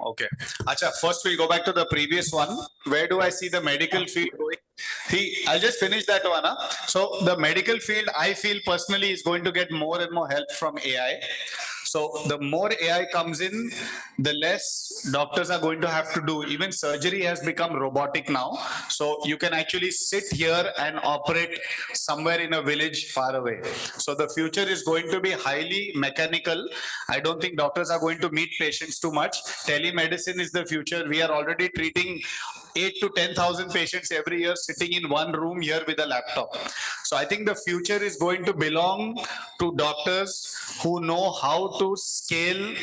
okay. Acha, first we'll go back to the previous one. Where do I see the medical field going? See, I'll just finish that one. Huh? So the medical field, I feel personally, is going to get more and more help from AI. So the more AI comes in, the less doctors are going to have to do. Even surgery has become robotic now. So you can actually sit here and operate somewhere in a village far away. So the future is going to be highly mechanical. I don't think doctors are going to meet patients too much. Telemedicine is the future. We are already treating 8 to 10,000 patients every year sitting in one room here with a laptop. So I think the future is going to belong to doctors who know how to scale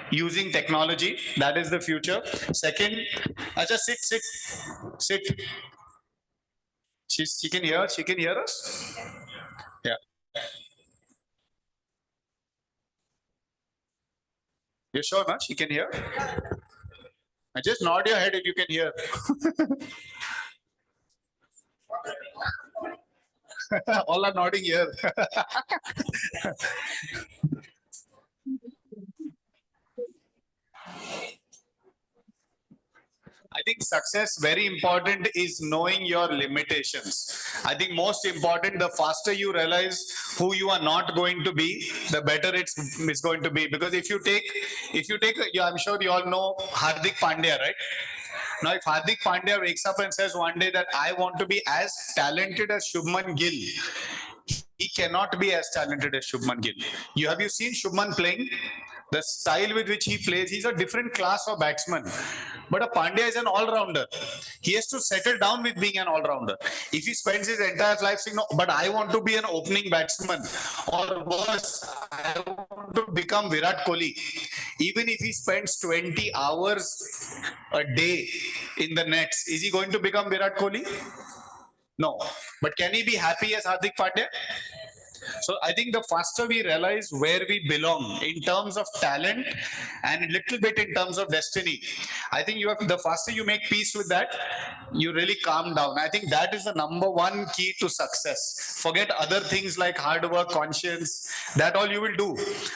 using technology. That is the future. Second, just sit. She can hear us. Yeah. You sure, no? She can hear. Just nod your head if you can hear. All are nodding here. I think success, very important, is knowing your limitations. I think most important, the faster you realize who you are not going to be, the better it's going to be. Because if you take, yeah, I'm sure you all know Hardik Pandya, right? Now, if Hardik Pandya wakes up and says one day that I want to be as talented as Shubman Gill, he cannot be as talented as Shubman Gill. Have you seen Shubman playing? The style with which he plays, he's a different class of batsman. But a Pandya is an all-rounder. He has to settle down with being an all-rounder. If he spends his entire life saying, no, but I want to be an opening batsman, or worse, I want to become Virat Kohli. Even if he spends 20 hours a day in the nets, is he going to become Virat Kohli? No. But can he be happy as Hardik Pandya? So I think the faster we realize where we belong in terms of talent and a little bit in terms of destiny, I think the faster you make peace with that, you really calm down. I think that is the number one key to success. Forget other things like hard work, conscience, that all you will do.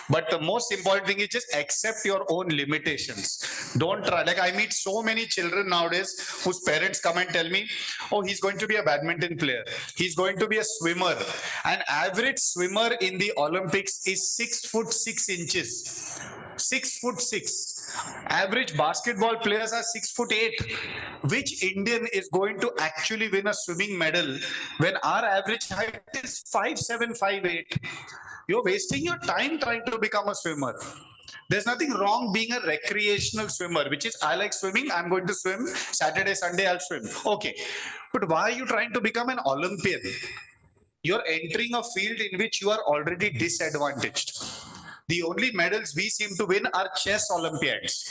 But the most important thing is just accept your own limitations. Don't try. Like I meet so many children nowadays whose parents come and tell me, oh, he's going to be a badminton player. He's going to be a swimmer. An average swimmer in the Olympics is 6'6". 6'6". Average basketball players are 6'8". Which Indian is going to actually win a swimming medal when our average height is 5'7", 5'8"? You're wasting your time trying to become a swimmer. There's nothing wrong being a recreational swimmer, which is I like swimming, I'm going to swim. Saturday, Sunday, I'll swim. Okay. But why are you trying to become an Olympian? You're entering a field in which you are already disadvantaged. The only medals we seem to win are chess Olympiads,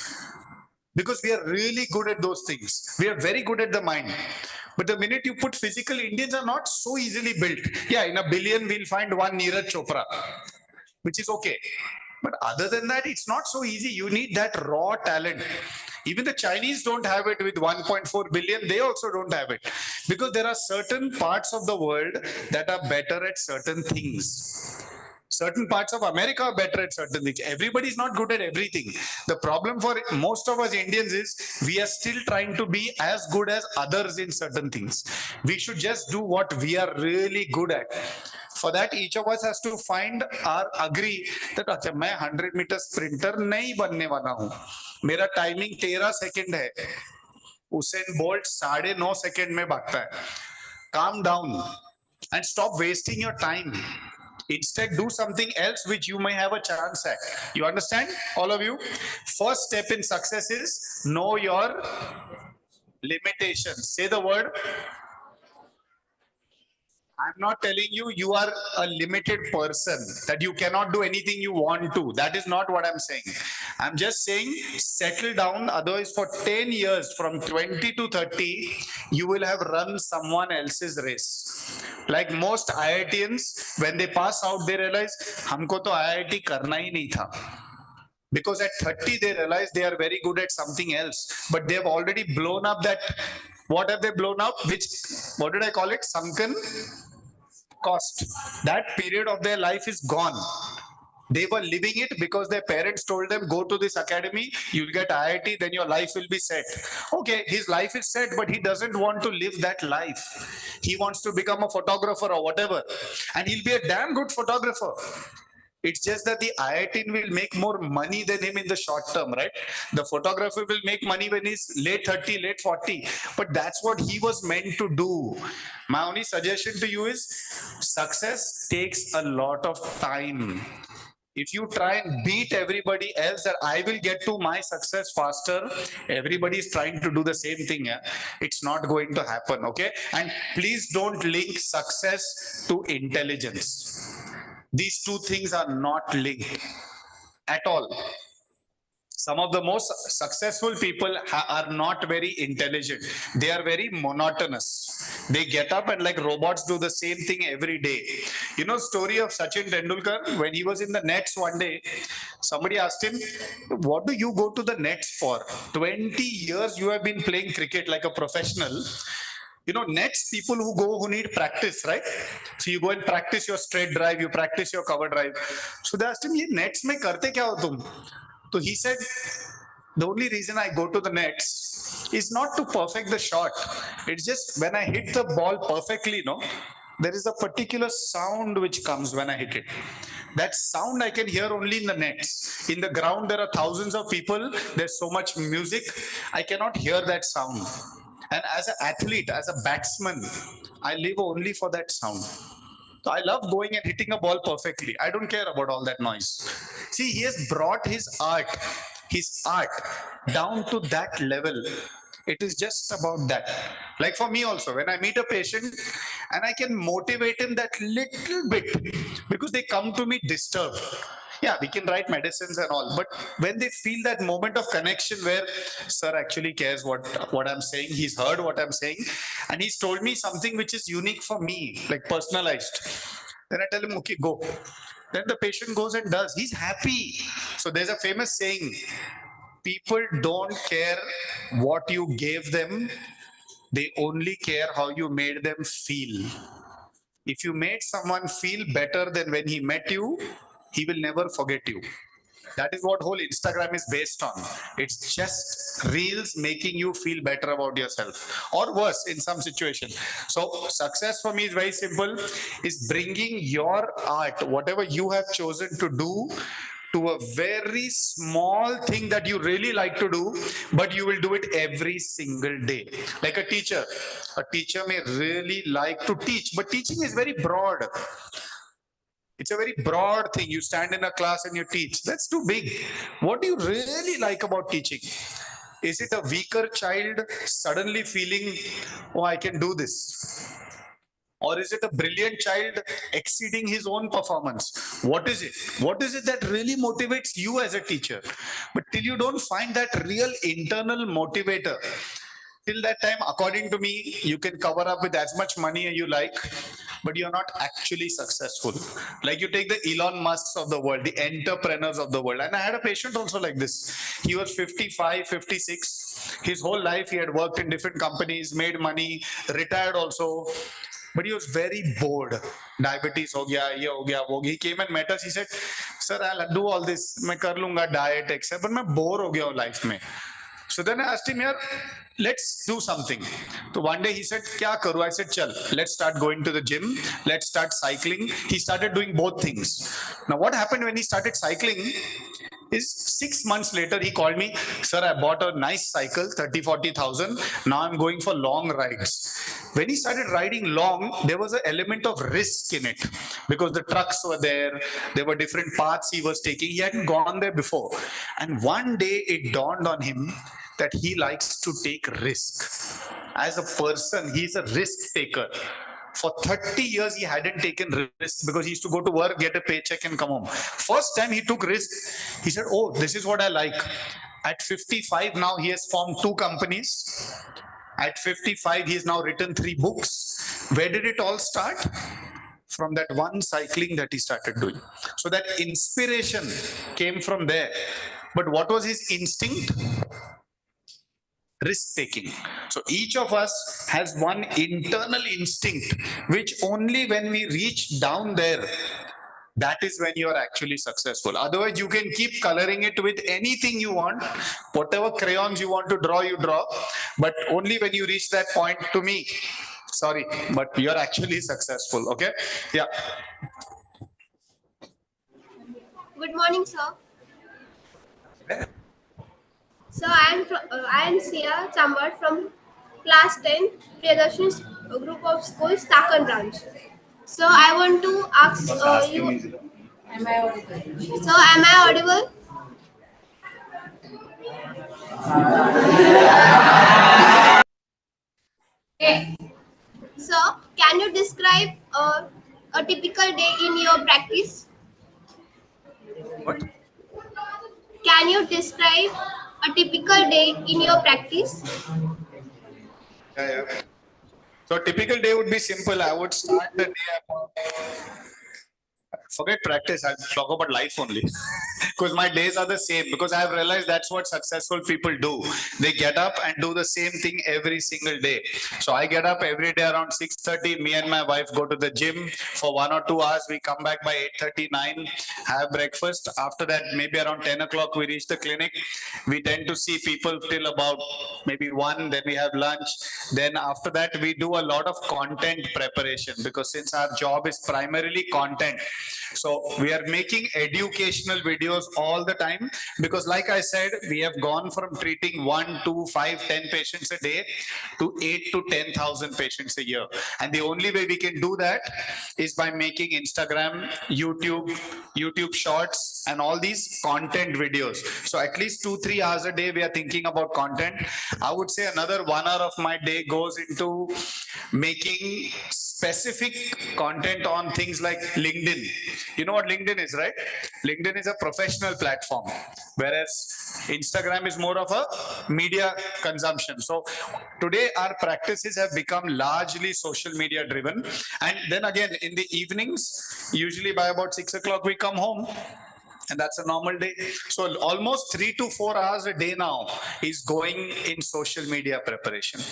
because we are really good at those things. We are very good at the mind. But the minute you put physical, Indians are not so easily built. Yeah, in a billion, we'll find one Neeraj Chopra, which is okay. But other than that, it's not so easy. You need that raw talent. Even the Chinese don't have it with 1.4 billion. They also don't have it. Because there are certain parts of the world that are better at certain things. Certain parts of America are better at certain things. Everybody is not good at everything. The problem for most of us Indians is we are still trying to be as good as others in certain things. We should just do what we are really good at. For that, each of us has to find or agree that अच्छा मैं 100-meter sprinter नहीं बनने वाला हूँ. मेरा timing 13 second है. Usain bolt 9.5 second में भागता है. Calm down and stop wasting your time. Instead, do something else which you may have a chance at. You understand, all of you? First step in success is know your limitations. Say the word. I'm not telling you you are a limited person, that you cannot do anything you want to. That is not what I'm saying. I'm just saying settle down. Otherwise, for 10 years, from 20 to 30, you will have run someone else's race. Like most IITians, when they pass out, they realize, हमको तो IIT करना ही नहीं था. Because at 30, they realize they are very good at something else. But they have already blown up that. What have they blown up? Which, what did I call it? Sunken cost. That period of their life is gone. They were living it because their parents told them, go to this academy, you'll get IIT, then your life will be set. Okay, his life is set, but he doesn't want to live that life. He wants to become a photographer or whatever. And he'll be a damn good photographer. It's just that the IIT will make more money than him in the short term, right? The photographer will make money when he's late 30, late 40. But that's what he was meant to do. My only suggestion to you is success takes a lot of time. If you try and beat everybody else that I will get to my success faster, everybody is trying to do the same thing. Yeah? It's not going to happen, okay? And please don't link success to intelligence. These two things are not linked at all. Some of the most successful people are not very intelligent. They are very monotonous. They get up and like robots do the same thing every day. You know, story of Sachin Tendulkar, when he was in the nets one day, somebody asked him, what do you go to the nets for? 20 years you have been playing cricket like a professional. You know, nets, people who need practice, right? So you go and practice your straight drive, you practice your cover drive. So they asked him, ye nets mein karte kya ho tum? So he said, the only reason I go to the nets is not to perfect the shot. It's just when I hit the ball perfectly, no, there is a particular sound which comes when I hit it. That sound I can hear only in the nets. In the ground, there are thousands of people. There's so much music. I cannot hear that sound. And as an athlete, as a batsman, I live only for that sound. So I love going and hitting a ball perfectly. I don't care about all that noise. See, he has brought his art down to that level. It is just about that. Like for me also, when I meet a patient and I can motivate him that little bit because they come to me disturbed. Yeah, we can write medicines and all, but when they feel that moment of connection where sir actually cares what I'm saying, he's heard what I'm saying, and he's told me something which is unique for me, like personalized, then I tell him, okay, go. Then the patient goes and does. He's happy. So there's a famous saying, people don't care what you gave them, they only care how you made them feel. If you made someone feel better than when he met you, he will never forget you. That is what whole Instagram is based on. It's just reels making you feel better about yourself, or worse in some situation. So success for me is very simple, is bringing your art, whatever you have chosen to do, to a very small thing that you really like to do, but you will do it every single day. Like a teacher may really like to teach, but teaching is very broad. It's a very broad thing. You stand in a class and you teach. That's too big. What do you really like about teaching? Is it a weaker child suddenly feeling, oh, I can do this? Or is it a brilliant child exceeding his own performance? What is it? What is it that really motivates you as a teacher? But till you don't find that real internal motivator, till that time, according to me, you can cover up with as much money as you like, but you're not actually successful. Like you take the Elon Musks of the world, the entrepreneurs of the world. And I had a patient also like this. He was 55, 56. His whole life he had worked in different companies, made money, retired also. But he was very bored. Diabetes ho gaya, ye ho gaya, wo. He came and met us. He said, "Sir, I'll do all this. मैं कर लूँगा diet, etc. But मैं bore हो गया हूँ life में." So then I asked him, "Yaar, let's do something." So one day he said, "Kya karu?" I said, "Chal, let's start going to the gym. Let's start cycling." He started doing both things. Now what happened when he started cycling is 6 months later, he called me, "Sir, I bought a nice cycle, 30, 40,000. Now I'm going for long rides." When he started riding long, there was an element of risk in it because the trucks were there. There were different paths he was taking. He hadn't gone there before. And one day it dawned on him that he likes to take risk. As a person, he's a risk taker. For 30 years, he hadn't taken risk because he used to go to work, get a paycheck and come home. First time he took risk, he said, "Oh, this is what I like." At 55 now, he has formed 2 companies. At 55, he's now written 3 books. Where did it all start? From that one cycling that he started doing. So that inspiration came from there. But what was his instinct? Risk taking. So each of us has one internal instinct, which only when we reach down there, that is when you are actually successful. Otherwise, you can keep coloring it with anything you want, whatever crayons you want to draw, you draw. But only when you reach that point, to me, sorry, but you're actually successful. Okay? Yeah. Good morning, sir. So I am Sia Chambar from class 10, Priyadarshini's group of schools, Stakan branch. So I want to ask you. Am I audible? So am I audible? Okay. So can you describe a typical day in your practice? What? Can you describe a typical day in your practice? Yeah. So typical day would be simple. I would start the day about, forget practice, I'll talk about life only. Because my days are the same, because I have realized that's what successful people do. They get up and do the same thing every single day. So I get up every day around 6:30. Me and my wife go to the gym for 1 or 2 hours. We come back by 8:39, have breakfast. After that, maybe around 10 o'clock, we reach the clinic. We tend to see people till about maybe 1, then we have lunch. Then after that, we do a lot of content preparation, because since our job is primarily content, so we are making educational videos all the time, because like I said, we have gone from treating 1, 2, 5, 10 patients a day to 8 to 10,000 patients a year. And the only way we can do that is by making Instagram, YouTube shorts and all these content videos. So at least 2-3 hours a day we are thinking about content. I would say another 1 hour of my day goes into making specific content on things like LinkedIn. You know what LinkedIn is, right? LinkedIn is a professional platform, whereas Instagram is more of a media consumption. So today our practices have become largely social media driven. And then again, in the evenings, usually by about 6 o'clock, we come home. And that's a normal day. So almost 3 to 4 hours a day now is going in social media preparation,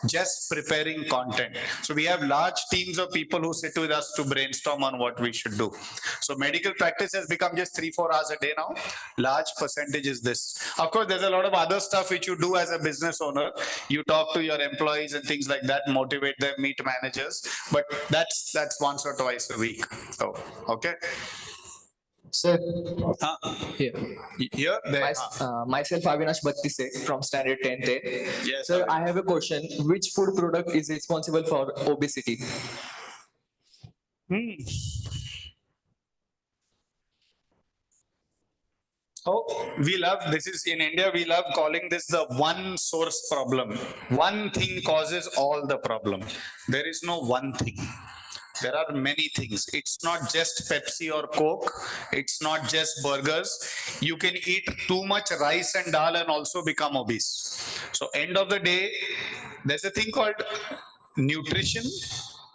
just preparing content. So we have large teams of people who sit with us to brainstorm on what we should do. So medical practice has become just 3-4 hours a day now. Large percentage is this. Of course, there's a lot of other stuff which you do as a business owner. You talk to your employees and things like that, motivate them, meet managers. But that's once or twice a week. So, okay. Sir, Here, there. myself Avinash Battise from Standard 10th. Yes, Sir, I have a question. Which food product is responsible for obesity? Oh, we love, this is in India, we love calling this the one source problem. One thing causes all the problem. There is no one thing. There are many things. It's not just Pepsi or Coke. It's not just burgers. You can eat too much rice and dal and also become obese. So end of the day, there's a thing called nutrition,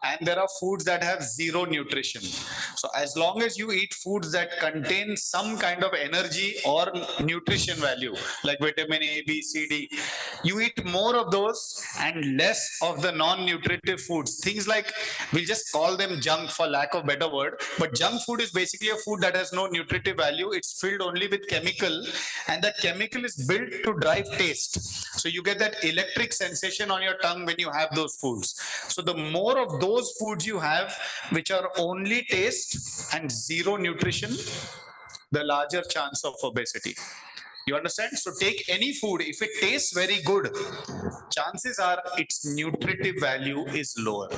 and there are foods that have zero nutrition. So as long as you eat foods that contain some kind of energy or nutrition value, like vitamin A, B, C, D, you eat more of those and less of the non-nutritive foods. Things like, we'll just call them junk for lack of better word, but junk food is basically a food that has no nutritive value. It's filled only with chemical, and that chemical is built to drive taste. So you get that electric sensation on your tongue when you have those foods. So the more of those foods you have, which are only taste and zero nutrition, the larger chance of obesity. You understand? So take any food, if it tastes very good, chances are its nutritive value is lower.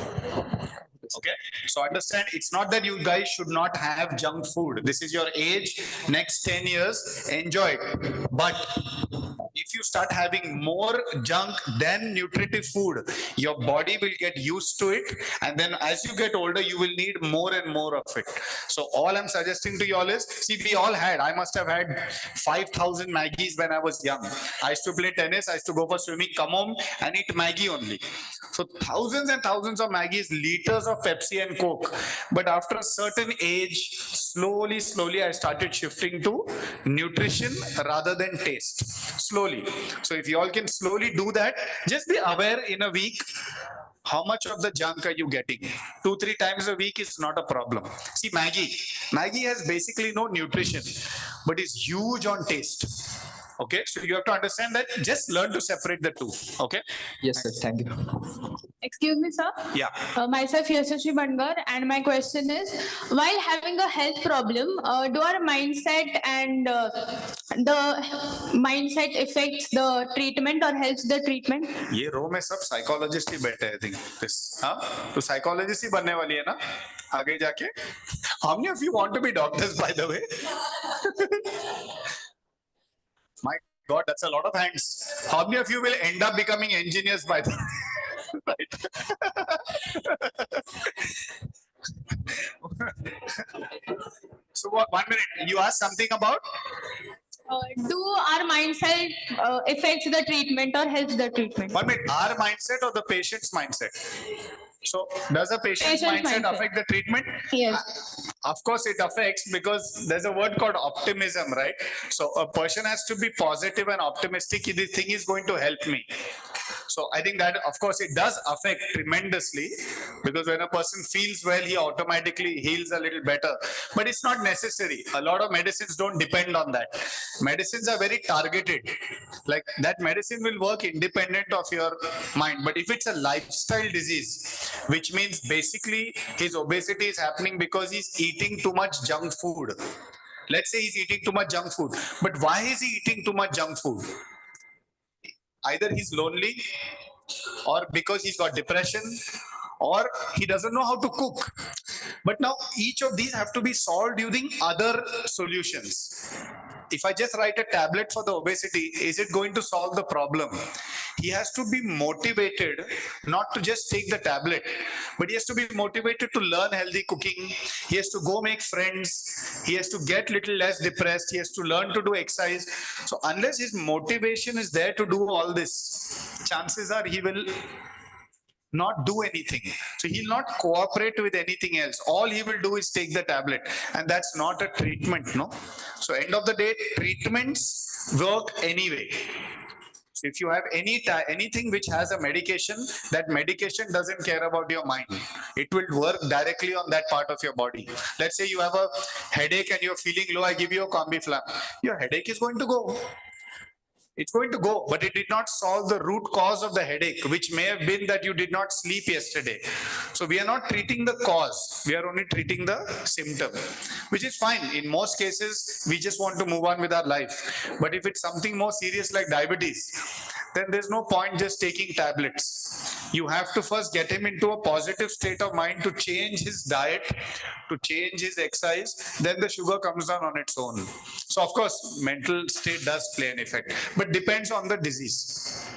Okay, so understand, it's not that you guys should not have junk food. This is your age, next 10 years, enjoy it. But if you start having more junk than nutritive food, your body will get used to it. And then as you get older, you will need more and more of it. So all I'm suggesting to you all is, see, we all had, I must have had 5,000 Maggies when I was young. I used to play tennis, I used to go for swimming, come home and eat Maggie only. So thousands and thousands of Maggies, liters of Pepsi and Coke. But after a certain age, slowly, I started shifting to nutrition rather than taste. Slowly. So if you all can slowly do that, just be aware in a week, how much of the junk are you getting? 2-3 times a week is not a problem. See, Maggie has basically no nutrition, but is huge on taste. Okay, so you have to understand that. Just learn to separate the two. Okay. Yes, sir. Thank you. Excuse me, sir. Yeah. Myself, Yashasvi Bangar, and my question is, while having a health problem, do our mindset and the mindset affects the treatment or helps the treatment? ये रो में सब psychologist ही बैठे हैं, think this. हाँ, तो psychologist ही बनने वाली है ना आगे जाके. How many of you want to be doctors, by the way? My God, that's a lot of hands. How many of you will end up becoming engineers, by the way? Right. So what, 1 minute, you asked something about? Do our mindset affects the treatment or helps the treatment? 1 minute, our mindset or the patient's mindset? So does the patient's mindset affect the treatment? Yes. Of course it affects, because there's a word called optimism, right? So a person has to be positive and optimistic. This thing is going to help me. So I think that, of course, it does affect tremendously, because when a person feels well, he automatically heals a little better. But it's not necessary. A lot of medicines don't depend on that. Medicines are very targeted. Like that medicine will work independent of your mind. But if it's a lifestyle disease, which means basically his obesity is happening because he's eating too much junk food. Let's say he's eating too much junk food. But why is he eating too much junk food? Either he's lonely, or because he's got depression, or he doesn't know how to cook. But now each of these have to be solved using other solutions. If I just write a tablet for the obesity, is it going to solve the problem? He has to be motivated not to just take the tablet, but he has to be motivated to learn healthy cooking. He has to go make friends. He has to get little less depressed. He has to learn to do exercise. So unless his motivation is there to do all this, chances are he will not do anything. So he'll not cooperate with anything else. All he will do is take the tablet, and that's not a treatment, no? So end of the day, treatments work anyway. So if you have anything which has a medication, that medication doesn't care about your mind. It will work directly on that part of your body. Let's say you have a headache and you're feeling low, I give you a Combiflam. Your headache is going to go. It's going to go, but it did not solve the root cause of the headache, which may have been that you did not sleep yesterday. So we are not treating the cause. We are only treating the symptom, which is fine. In most cases, we just want to move on with our life. But if it's something more serious like diabetes, then there's no point just taking tablets. You have to first get him into a positive state of mind to change his diet, to change his exercise, then the sugar comes down on its own. So of course, mental state does play an effect, but depends on the disease.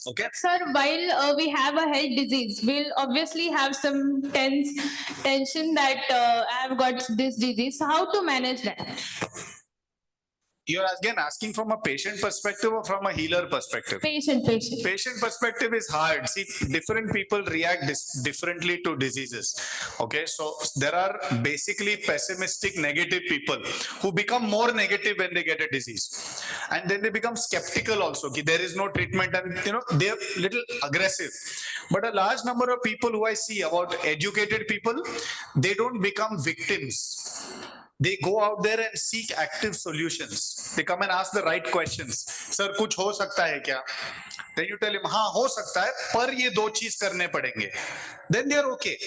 Okay. Sir, while we have a health disease, we'll obviously have some tension that I have got this disease. So how to manage that? You're again asking from a patient perspective or from a healer perspective? Patient. Patient perspective is hard. See, different people react differently to diseases. Okay, so there are basically pessimistic, negative people who become more negative when they get a disease, and then they become skeptical also. There is no treatment, and they're little aggressive. But a large number of people who I see, about educated people, they don't become victims. They go out there and seek active solutions. They come and ask the right questions. Sir, कुछ हो सकता है क्या? Then you tell him, हाँ हो सकता है, पर ये दो चीज करने पड़ेंगे. Then they are okay.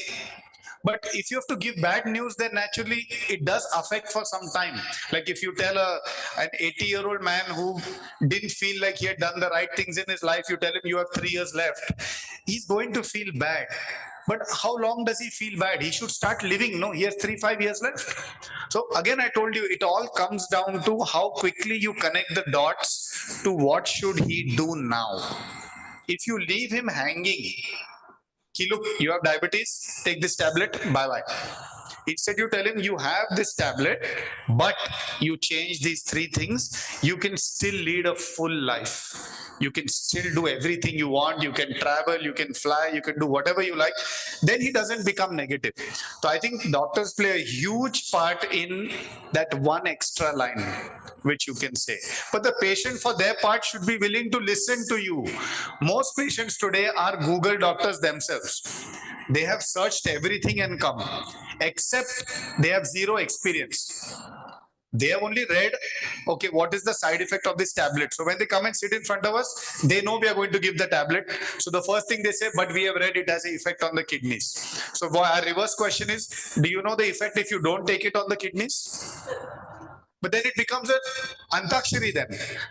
But if you have to give bad news, then naturally it does affect for some time. Like if you tell an 80-year-old man who didn't feel like he had done the right things in his life, you tell him you have 3 years left, he's going to feel bad. But how long does he feel bad? He should start living. No, he has 3-5 years left. So again, I told you, it all comes down to how quickly you connect the dots to what should he do now. If you leave him hanging, look, you have diabetes, take this tablet, bye-bye. Instead, you tell him you have this tablet, but you change these 3 things, you can still lead a full life. You can still do everything you want. You can travel, you can fly, you can do whatever you like. Then he doesn't become negative. So I think doctors play a huge part in that one extra line, which you can say. But the patient, for their part, should be willing to listen to you. Most patients today are Google doctors themselves. They have searched everything and come, except they have zero experience. They have only read, okay, what is the side effect of this tablet? So when they come and sit in front of us, they know we are going to give the tablet. So the first thing they say, but we have read it has an effect on the kidneys. So our reverse question is, do you know the effect if you don't take it on the kidneys? But then it becomes an antakshari then.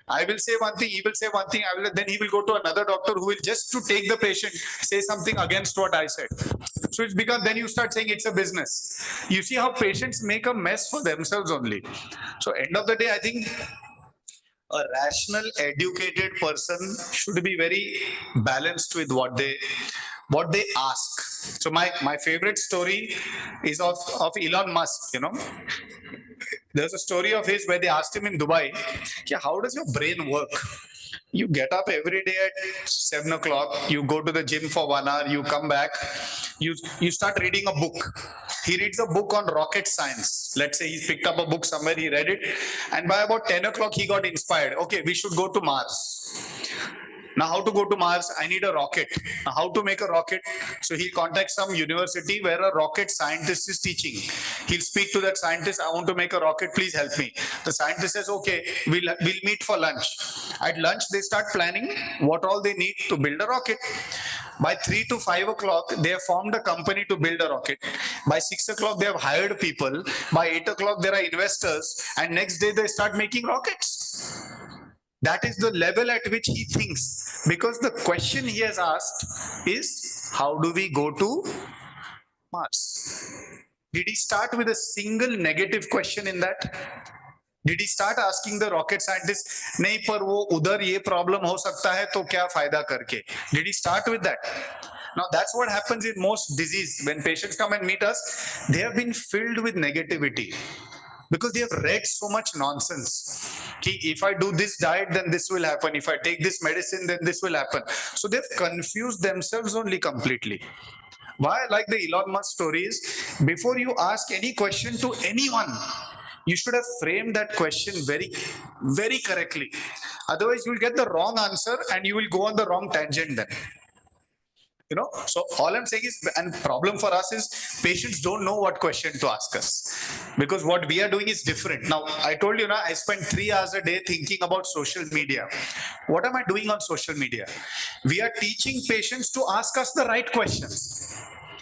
I will say one thing, he will say one thing, then he will go to another doctor who will just to take the patient, say something against what I said. So it's because then you start saying it's a business. You see how patients make a mess for themselves only. So end of the day, I think a rational, educated person should be very balanced with what they ask. So my favorite story is of Elon Musk, There's a story of his where they asked him in Dubai, how does your brain work? You get up every day at 7 o'clock, you go to the gym for 1 hour, you come back, you start reading a book. He reads a book on rocket science. Let's say he picked up a book somewhere, he read it, and by about 10 o'clock, he got inspired. Okay, we should go to Mars. Now, how to go to Mars? I need a rocket. Now, how to make a rocket? So he'll contact some university where a rocket scientist is teaching. He'll speak to that scientist. I want to make a rocket. Please help me. The scientist says, okay, we'll meet for lunch. At lunch, they start planning what all they need to build a rocket. By 3 to 5 o'clock, they have formed a company to build a rocket. By 6 o'clock, they have hired people. By 8 o'clock, there are investors. And next day, they start making rockets. That is the level at which he thinks. Because the question he has asked is, how do we go to Mars? Did he start with a single negative question in that? Did he start asking the rocket scientist, nahi par wo udhar ye problem ho sakta hai to kya fayda karke? Did he start with that? Now that's what happens in most disease. When patients come and meet us, they have been filled with negativity. Because they have read so much nonsense. If I do this diet, then this will happen. If I take this medicine, then this will happen. So they've confused themselves only completely. Why I like the Elon Musk stories, before you ask any question to anyone, you should have framed that question very, very correctly. Otherwise, you will get the wrong answer and you will go on the wrong tangent then. So all I'm saying is, and problem for us is patients don't know what question to ask us, because what we are doing is different. Now, I told you, I spend 3 hours a day thinking about social media. What am I doing on social media? We are teaching patients to ask us the right questions.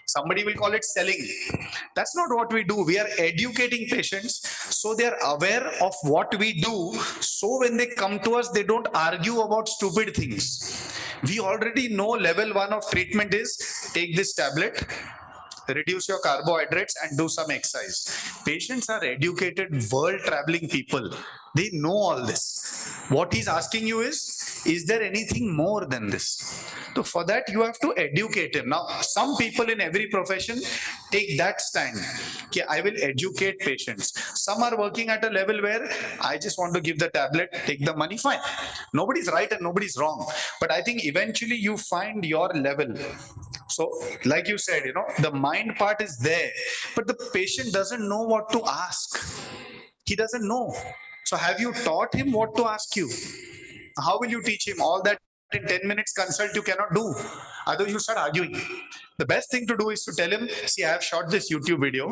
Somebody will call it selling. That's not what we do. We are educating patients so they are aware of what we do. So when they come to us, they don't argue about stupid things. We already know level 1 of treatment is take this tablet, reduce your carbohydrates and do some exercise. Patients are educated, world traveling people. They know all this. What he's asking you is there anything more than this? So for that, you have to educate him. Now, some people in every profession take that stand. Okay, I will educate patients. Some are working at a level where I just want to give the tablet, take the money, fine. Nobody's right and nobody's wrong. But I think eventually you find your level. So, like you said, the mind part is there, but the patient doesn't know what to ask. He doesn't know. So, have you taught him what to ask you? How will you teach him? All that in 10 minutes consult you cannot do. Otherwise, you start arguing. The best thing to do is to tell him, see, I have shot this YouTube video.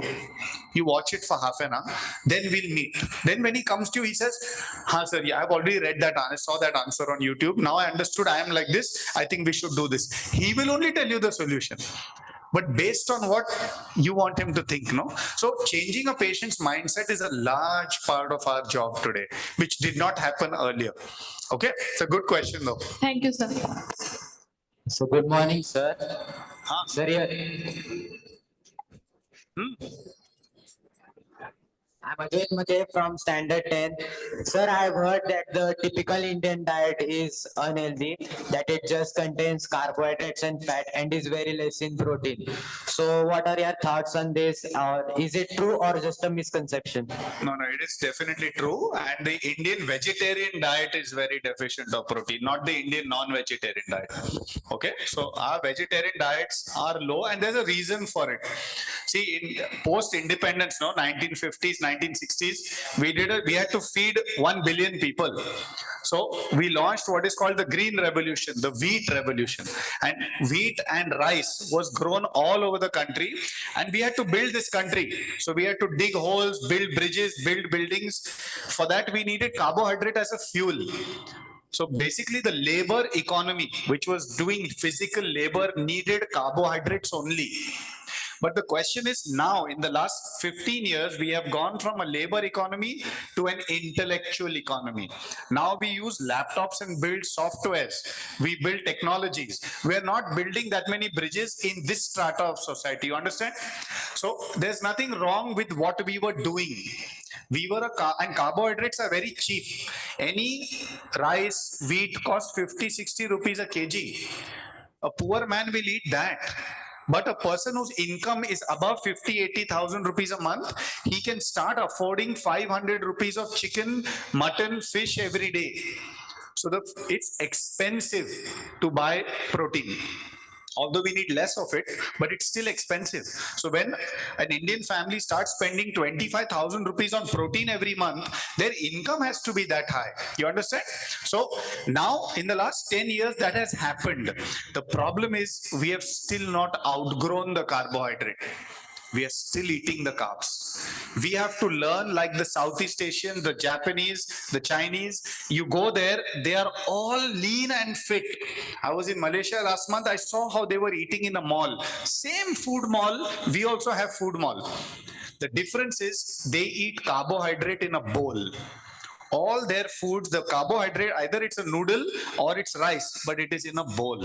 You watch it for half an hour, then we'll meet. Then when he comes to you, he says, ha, sir, yeah, I've already read that. I saw that answer on YouTube. Now I understood I am like this. I think we should do this. He will only tell you the solution, but based on what you want him to think, no? So changing a patient's mindset is a large part of our job today, which did not happen earlier. Okay, it's a good question though. Thank you, sir. So good morning, sir. Huh? Sir, I'm Ajay Mate from Standard 10. Sir, I've heard that the typical Indian diet is unhealthy, that it just contains carbohydrates and fat and is very less in protein. So what are your thoughts on this? Is it true or just a misconception? No, it is definitely true. And the Indian vegetarian diet is very deficient of protein, not the Indian non-vegetarian diet. Okay, so our vegetarian diets are low, and there's a reason for it. See, in post-independence, 1950s, 1960s, we had to feed 1 billion people. So we launched what is called the green revolution, the wheat revolution. And wheat and rice was grown all over the country, and we had to build this country. So we had to dig holes, build bridges, build buildings. For that, we needed carbohydrate as a fuel. So basically the labor economy, which was doing physical labor, needed carbohydrates only. But the question is, now in the last 15 years, we have gone from a labor economy to an intellectual economy. Now we use laptops and build softwares. We build technologies. We are not building that many bridges in this strata of society. You understand? So there's nothing wrong with what we were doing. And carbohydrates are very cheap. Any rice, wheat costs 50-60 rupees a kg. A poor man will eat that. But a person whose income is above 50,000-80,000 rupees a month, he can start affording 500 rupees of chicken, mutton, fish every day. So it's expensive to buy protein. Although we need less of it, but it's still expensive. So when an Indian family starts spending 25,000 rupees on protein every month, their income has to be that high. You understand? So now in the last 10 years that has happened. The problem is we have still not outgrown the carbohydrate. We are still eating the carbs. We have to learn, like the Southeast Asian, the Japanese, the Chinese. You go there, they are all lean and fit. I was in Malaysia last month. I saw how they were eating in a mall. Same food mall, we also have food mall. The difference is they eat carbohydrate in a bowl. All their foods, the carbohydrate, either it's a noodle or it's rice, but it is in a bowl.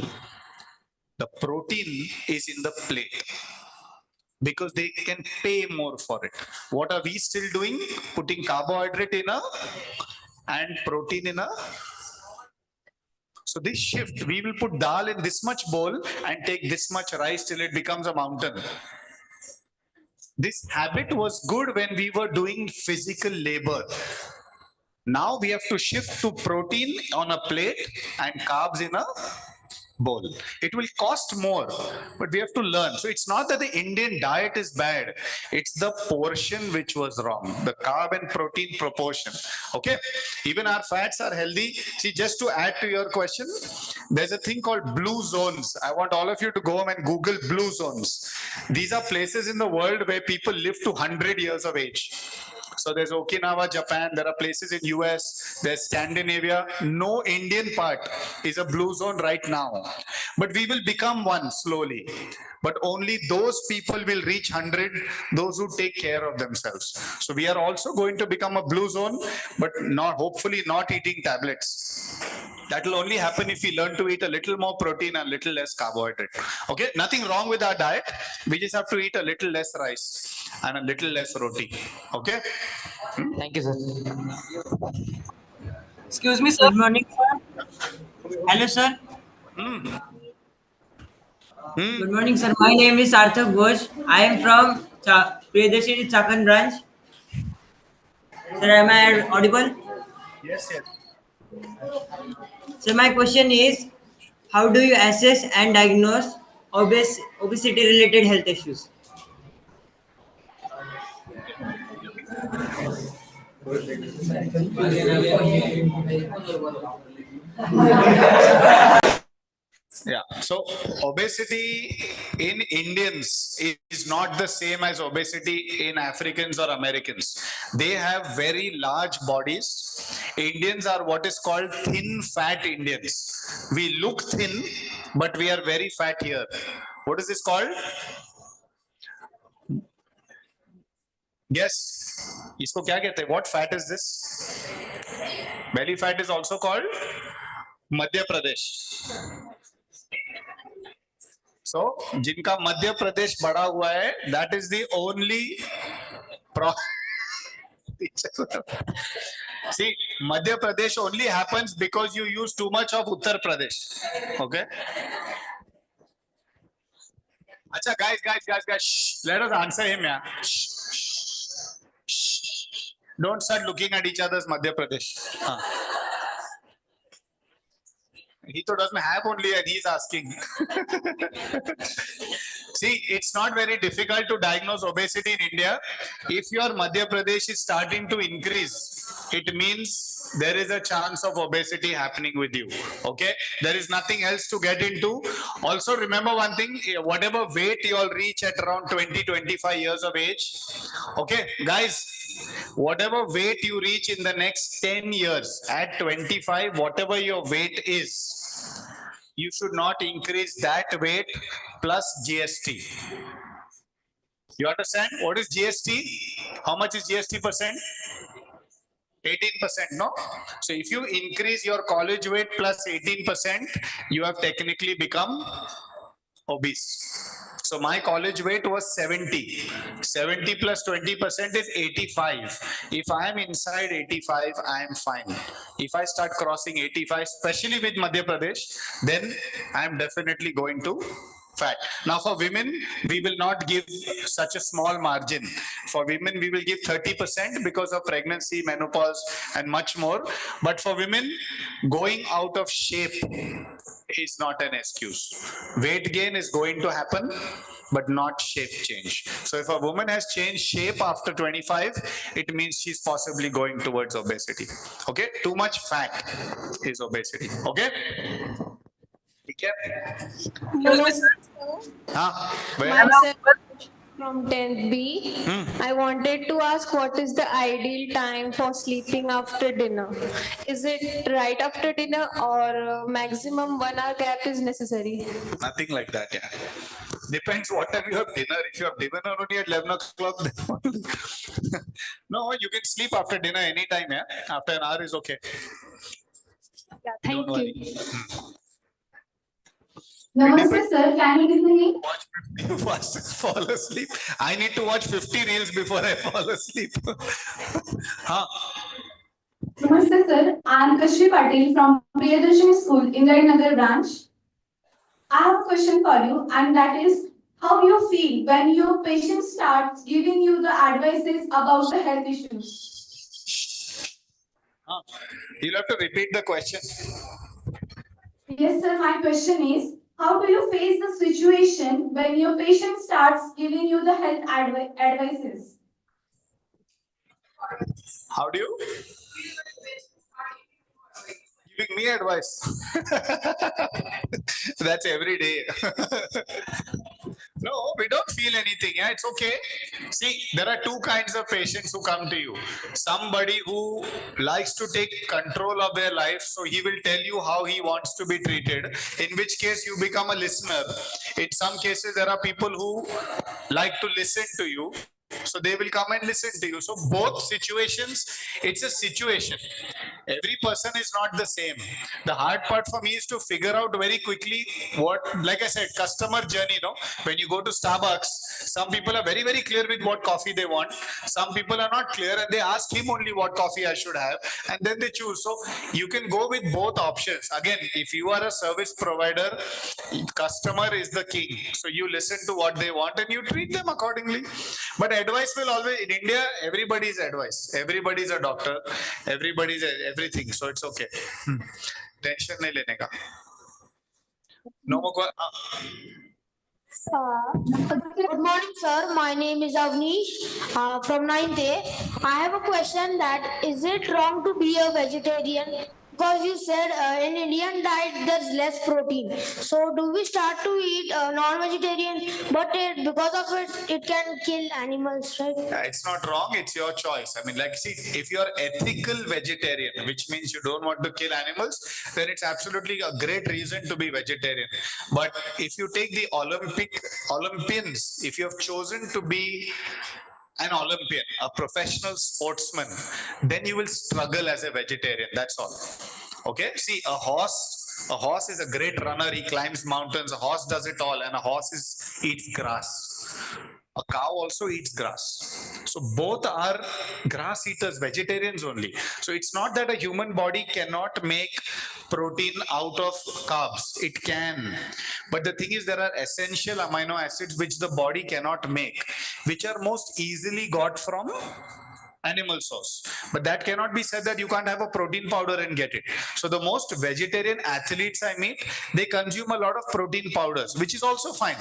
The protein is in the plate, because they can pay more for it. What are we still doing? Putting carbohydrate and protein in a. So this shift, we will put dal in this much bowl and take this much rice till it becomes a mountain. This habit was good when we were doing physical labor. Now we have to shift to protein on a plate and carbs in a bowl. It will cost more, but we have to learn. So it's not that the Indian diet is bad, it's the portion which was wrong, the carb and protein proportion. Okay, even our fats are healthy. See, just to add to your question, there's a thing called blue zones. I want all of you to go home and Google blue zones. These are places in the world where people live to 100 years of age. So there's Okinawa, Japan, there are places in US, there's Scandinavia. No Indian part is a blue zone right now. But we will become one slowly. But only those people will reach 100, those who take care of themselves. So we are also going to become a blue zone, but hopefully not eating tablets. That will only happen if we learn to eat a little more protein and a little less carbohydrate. Okay, nothing wrong with our diet. We just have to eat a little less rice and a little less roti. Okay? Thank you, sir. Excuse me, sir. Good morning, sir. Hello, sir. Good morning, sir. My name is Arthur Ghosh. I am from Priyadarshini Chakan branch. Sir, am I audible? Yes, yes. So my question is, how do you assess and diagnose obesity-related health issues? Yeah. So obesity in Indians is not the same as obesity in Africans or Americans. They have very large bodies. Indians are what is called thin fat Indians. We look thin, but we are very fat here. What is this called? Yes. इसको क्या कहते हैं? What fat is this? Belly fat is also called Madhya Pradesh. So, जिनका मध्य प्रदेश बड़ा हुआ है, that is the only See, Madhya Pradesh only happens because you use too much of Uttar Pradesh. Okay. Acha, guys, shh, let us answer him, yeah. Shh, shh. Don't start looking at each other's Madhya Pradesh. He doesn't have only, and he's asking. See, it's not very difficult to diagnose obesity in India. If your Madhya Pradesh is starting to increase, it means there is a chance of obesity happening with you. Okay, there is nothing else to get into. Also, remember one thing: whatever weight you all reach at around 20-25 years of age. Okay, guys. Whatever weight you reach in the next 10 years at 25, whatever your weight is, you should not increase that weight plus GST. You understand? What is GST? How much is GST percent? 18%, no? So if you increase your college weight plus 18%, you have technically become obese. So my college weight was 70. 70 plus 20% is 85. If I am inside 85, I am fine. If I start crossing 85, especially with Madhya Pradesh, then I am definitely going to fat. Now for women, we will not give such a small margin. For women, we will give 30% because of pregnancy, menopause, and much more. But for women, going out of shape is not an excuse. Weight gain is going to happen, but not shape change. So if a woman has changed shape after 25, it means she's possibly going towards obesity. Okay, too much fat is obesity. Okay. Myself from 10th B. I wanted to ask what is the ideal time for sleeping after dinner? Is it right after dinner or maximum 1 hour gap is necessary? Nothing like that, yeah. Depends what time you have dinner. If you have dinner only at 11 o'clock, then no, you can sleep after dinner anytime, yeah. After an hour is okay. Yeah, thank you. Namaste, sir. Can you listen me? Watch 50 fast fall asleep. I need to watch 50 reels before I fall asleep. Huh? Namaste, sir. I am Kashri Patil from Priyadarshini School, Nagar branch. I have a question for you, and that is how you feel when your patient starts giving you the advices about the health issues. Huh? You'll have to repeat the question. Yes, sir. My question is, how do you face the situation when your patient starts giving you the health advices? How do you? Giving me advice. That's every day. No, we don't feel anything. Yeah, it's okay. See, there are two kinds of patients who come to you. Somebody who likes to take control of their life, so he will tell you how he wants to be treated, in which case you become a listener. In some cases, there are people who like to listen to you. So they will come and listen to you. So both situations, it's a situation. Every person is not the same. The hard part for me is to figure out very quickly what, like I said, customer journey. No, when you go to Starbucks, some people are very, very clear with what coffee they want. Some people are not clear and they ask him only what coffee I should have, and then they choose. So you can go with both options. Again, if you are a service provider, customer is the king. So you listen to what they want and you treat them accordingly. But advice will always, in India, everybody is advice. Everybody is a doctor. Everybody is everything. So it's okay. Tension nahi lene ka. No more. Good morning, sir. My name is Avnish from 9th A. I have a question that is it wrong to be a vegetarian? Because you said in Indian diet there's less protein. So do we start to eat non-vegetarian? But because of it can kill animals, right? It's not wrong. It's your choice. I mean, like, see, if you're ethical vegetarian, which means you don't want to kill animals, then it's absolutely a great reason to be vegetarian. But if you take the Olympians, if you have chosen to be an Olympian, a professional sportsman, then you will struggle as a vegetarian. That's all. Okay. See, a horse is a great runner. He climbs mountains. A horse does it all, and a horse eats grass. A cow also eats grass. So both are grass eaters, vegetarians only. So it's not that a human body cannot make protein out of carbs. It can. But the thing is, there are essential amino acids which the body cannot make, which are most easily got from animal source. But that cannot be said that you can't have a protein powder and get it. So the most vegetarian athletes I meet, they consume a lot of protein powders, which is also fine.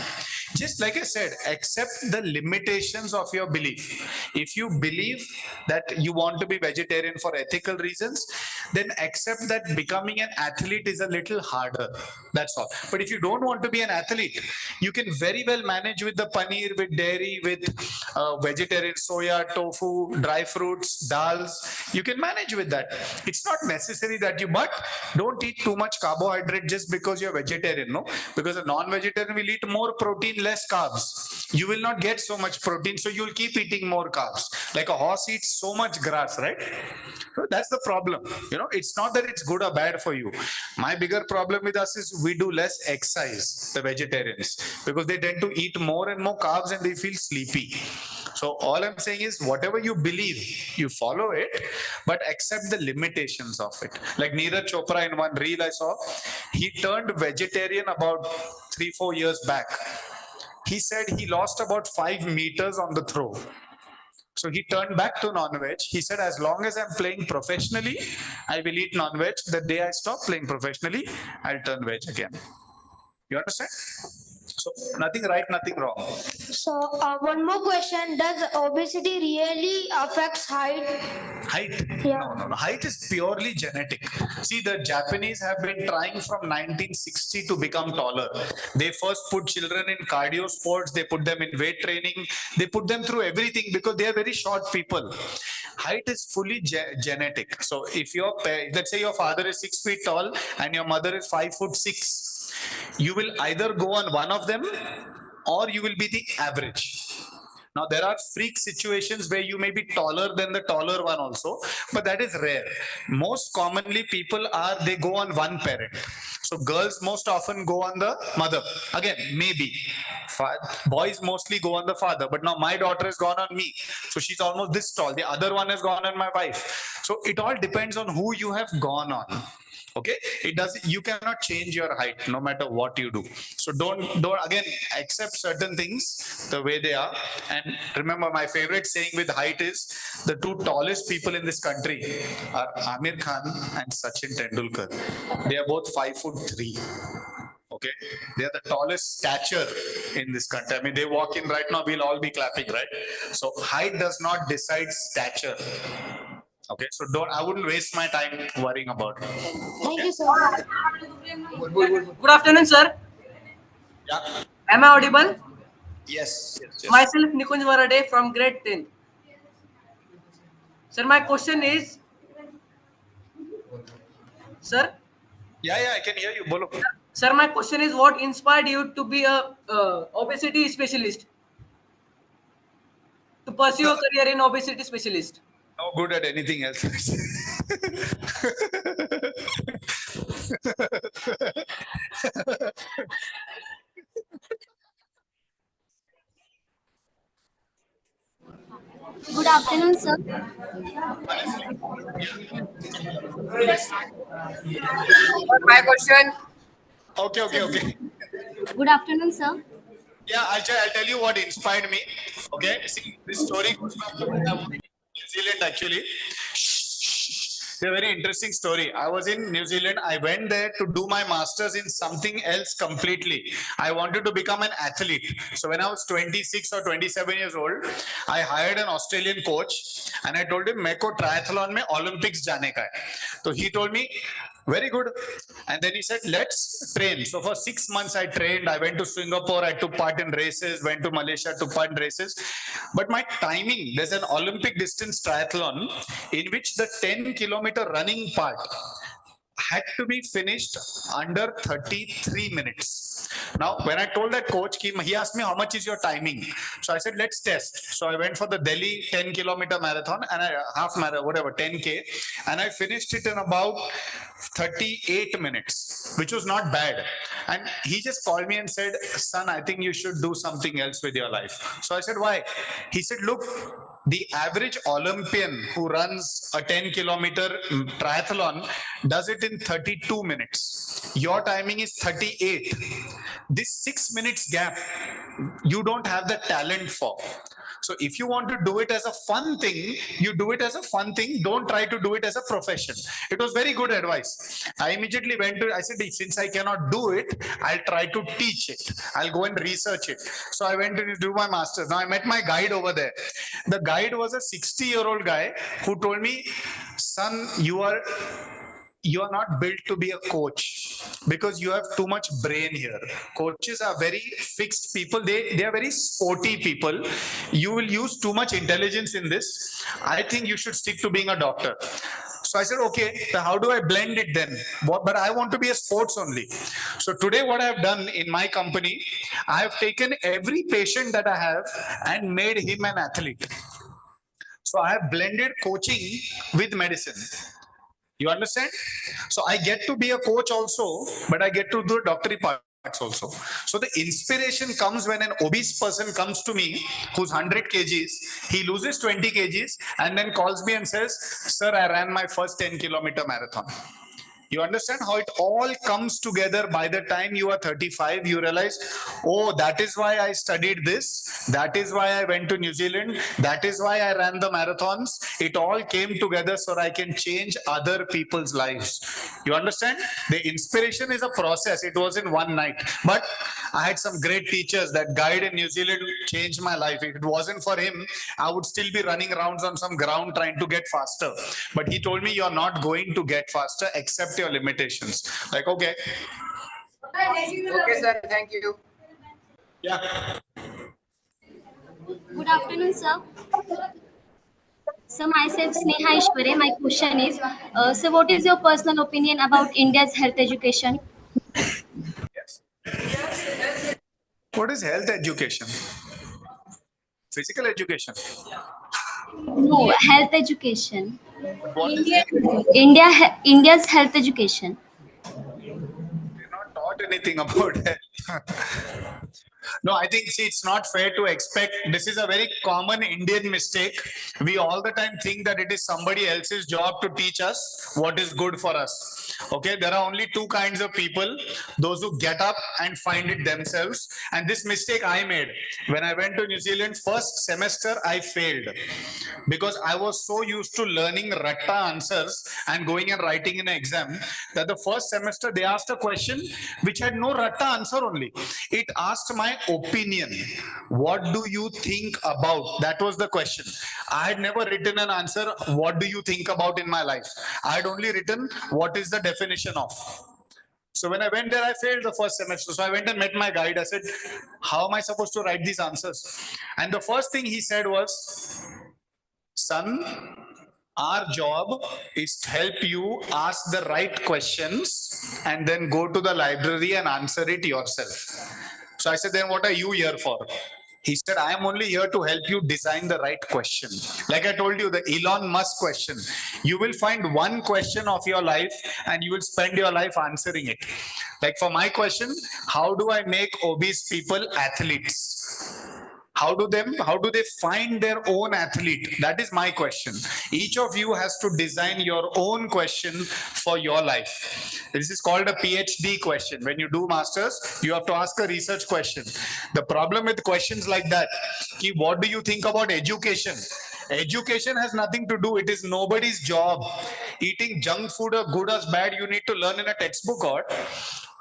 Just like I said, accept the limitations of your belief. If you believe that you want to be vegetarian for ethical reasons, then accept that becoming an athlete is a little harder. That's all. But if you don't want to be an athlete, you can very well manage with the paneer, with dairy, with vegetarian soya, tofu, dry fruits, dals. You can manage with that. It's not necessary that you, but don't eat too much carbohydrate just because you're vegetarian, no? Because a non-vegetarian will eat more protein, less carbs. You will not get so much protein, so you'll keep eating more carbs. Like a horse eats so much grass, right? So that's the problem. You know, it's not that it's good or bad for you. My bigger problem with us is we do less exercise, the vegetarians, because they tend to eat more and more carbs and they feel sleepy. So all I'm saying is whatever you believe, you follow it, but accept the limitations of it. Like Neeraj Chopra in one reel I saw, he turned vegetarian about 3-4 years back. He said he lost about 5 meters on the throw. So he turned back to non-veg. He said, as long as I'm playing professionally, I will eat non-veg. The day I stop playing professionally, I'll turn veg again. You understand? So nothing right, nothing wrong. So one more question: does obesity really affects height? Height? Yeah. No. Height is purely genetic. See, the Japanese have been trying from 1960 to become taller. They first put children in cardio sports. They put them in weight training. They put them through everything because they are very short people. Height is fully genetic. So if your, let's say your father is 6 feet tall and your mother is 5'6", you will either go on one of them or you will be the average. Now, there are freak situations where you may be taller than the taller one also, but that is rare. Most commonly, people they go on one parent. So girls most often go on the mother. Again, maybe. Boys mostly go on the father, but now my daughter has gone on me. So she's almost this tall. The other one has gone on my wife. So it all depends on who you have gone on. Okay, it does, you cannot change your height no matter what you do. So don't again, accept certain things the way they are. And remember, my favorite saying with height is the two tallest people in this country are Amir Khan and Sachin Tendulkar. They are both 5'3". Okay, they are the tallest stature in this country. I mean, they walk in right now, we'll all be clapping, right? So height does not decide stature. Okay, so I wouldn't waste my time worrying about it. Thank you so much. Good afternoon, sir. Yeah. Am I audible? Yes. Myself, Nikunj Varade from grade 10. Sir, my question is, sir? Yeah, I can hear you. Bolo. Sir, my question is, what inspired you to be a obesity specialist? to pursue a career in obesity specialist? No good at anything else. Good afternoon, sir. My question. Okay. Good afternoon, sir. Yeah, I'll tell you what inspired me. Okay, see, this story goes back to when I was in New Zealand actually. It's a very interesting story. I was in New Zealand. I went there to do my master's in something else completely. I wanted to become an athlete. So when I was 26 or 27 years old, I hired an Australian coach and I told him, "Meko triathlon mein Olympics jaane ka hai." So he told me, very good. And then he said, let's train. So for 6 months I trained. I went to Singapore. I took part in races, went to Malaysia, took part in races. But my timing, there's an Olympic distance triathlon in which the 10-kilometer running part had to be finished under 33 minutes. Now, when I told that coach, he asked me, how much is your timing? So I said, let's test. So I went for the Delhi 10-kilometer marathon and half marathon, whatever, 10K. And I finished it in about 38 minutes, which was not bad. And he just called me and said, son, I think you should do something else with your life. So I said, why? He said, look, the average Olympian who runs a 10-kilometer triathlon does it in 32 minutes. Your timing is 38. This 6 minutes gap, you don't have the talent for. So if you want to do it as a fun thing, you do it as a fun thing. Don't try to do it as a profession. It was very good advice. I immediately I said, since I cannot do it, I'll try to teach it. I'll go and research it. So I went to do my master's. Now I met my guide over there. The guide was a 60-year-old guy who told me, son, you are not built to be a coach because you have too much brain here. Coaches are very fixed people. They are very sporty people. You will use too much intelligence in this. I think you should stick to being a doctor. So I said, okay, so how do I blend it then? But I want to be a sports only. So today what I have done in my company, I have taken every patient that I have and made him an athlete. So I have blended coaching with medicine. You understand? So I get to be a coach also, but I get to do a doctorate parts also. So the inspiration comes when an obese person comes to me who's 100 kgs, he loses 20 kgs and then calls me and says, sir, I ran my first 10-kilometer marathon. You understand how it all comes together. By the time you are 35, you realize, oh, that is why I studied this. That is why I went to New Zealand. That is why I ran the marathons. It all came together so I can change other people's lives. You understand? The inspiration is a process. It wasn't one night. But I had some great teachers. That guide in New Zealand changed my life. If it wasn't for him, I would still be running rounds on some ground trying to get faster. But he told me, you're not going to get faster except your limitations. Like, okay. Okay, sir. Thank you. Yeah. Good afternoon, sir. So myself, Sneha Ishware. My question is, so what is your personal opinion about India's health education? Yes. What is health education? Physical education? No, health education. What is it? India's health education. We're not taught anything about health. No, I think, see, it's not fair to expect. This is a very common Indian mistake. We all the time think that it is somebody else's job to teach us what is good for us. Okay, there are only two kinds of people: those who get up and find it themselves. And this mistake I made when I went to New Zealand, first semester I failed because I was so used to learning ratta answers and going and writing in an exam that the first semester they asked a question which had no ratta answer only. It asked my opinion. What do you think about? That was the question. I had never written an answer, what do you think about in my life? I had only written, what is the definition of? So when I went there, I failed the first semester. So I went and met my guide. I said, how am I supposed to write these answers? And the first thing he said was, son, our job is to help you ask the right questions and then go to the library and answer it yourself. So I said, then what are you here for? He said, I am only here to help you design the right question. Like I told you, the Elon Musk question. You will find one question of your life and you will spend your life answering it. Like for my question, how do I make obese people athletes? How do they find their own athlete? That is my question. Each of you has to design your own question for your life. This is called a PhD question. When you do masters, you have to ask a research question. The problem with questions like that, what do you think about education? Education has nothing to do. It is nobody's job. Eating junk food or good or bad, you need to learn in a textbook. Or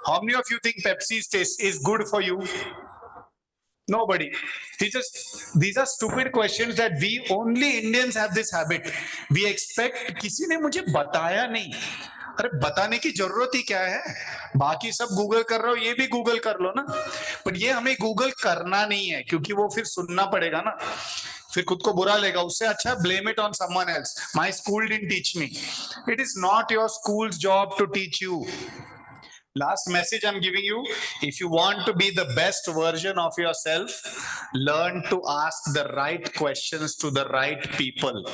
how many of you think Pepsi's taste is good for you? Nobody. These are stupid questions that we only Indians have this habit. We expect किसी ने मुझे बताया नहीं. अरे बताने की जरूरत ही क्या है? बाकी सब गूगल कर रहे हो, ये भी गूगल कर लो ना. पर ये हमें गूगल करना नहीं है, क्योंकि वो फिर सुनना पड़ेगा ना. फिर खुद को बुरा लगेगा. उससे अच्छा blame it on someone else. My school didn't teach me. It is not your school's job to teach you. Last message I'm giving you, if you want to be the best version of yourself, learn to ask the right questions to the right people.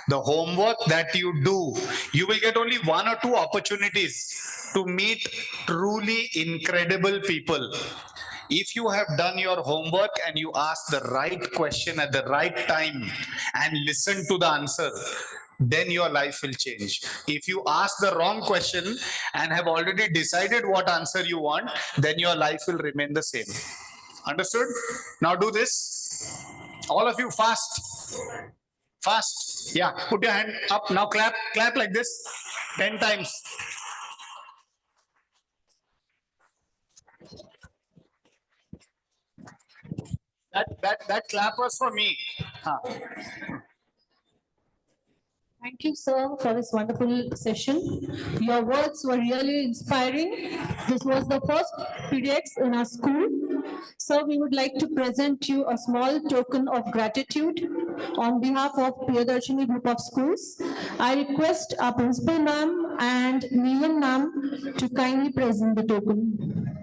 The homework that you do, you will get only 1 or 2 opportunities to meet truly incredible people. If you have done your homework and you ask the right question at the right time and listen to the answer, then your life will change. If you ask the wrong question and have already decided what answer you want, then your life will remain the same. Understood? Now do this. All of you, fast. Fast. Yeah, put your hand up. Now clap. Clap like this 10 times. That clap was for me. Huh. Thank you, sir, for this wonderful session. Your words were really inspiring. This was the first PEDx in our school. So we would like to present you a small token of gratitude on behalf of Priyadarshini Group of Schools. I request our principal ma'am and Neelam ma'am to kindly present the token.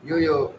Yo.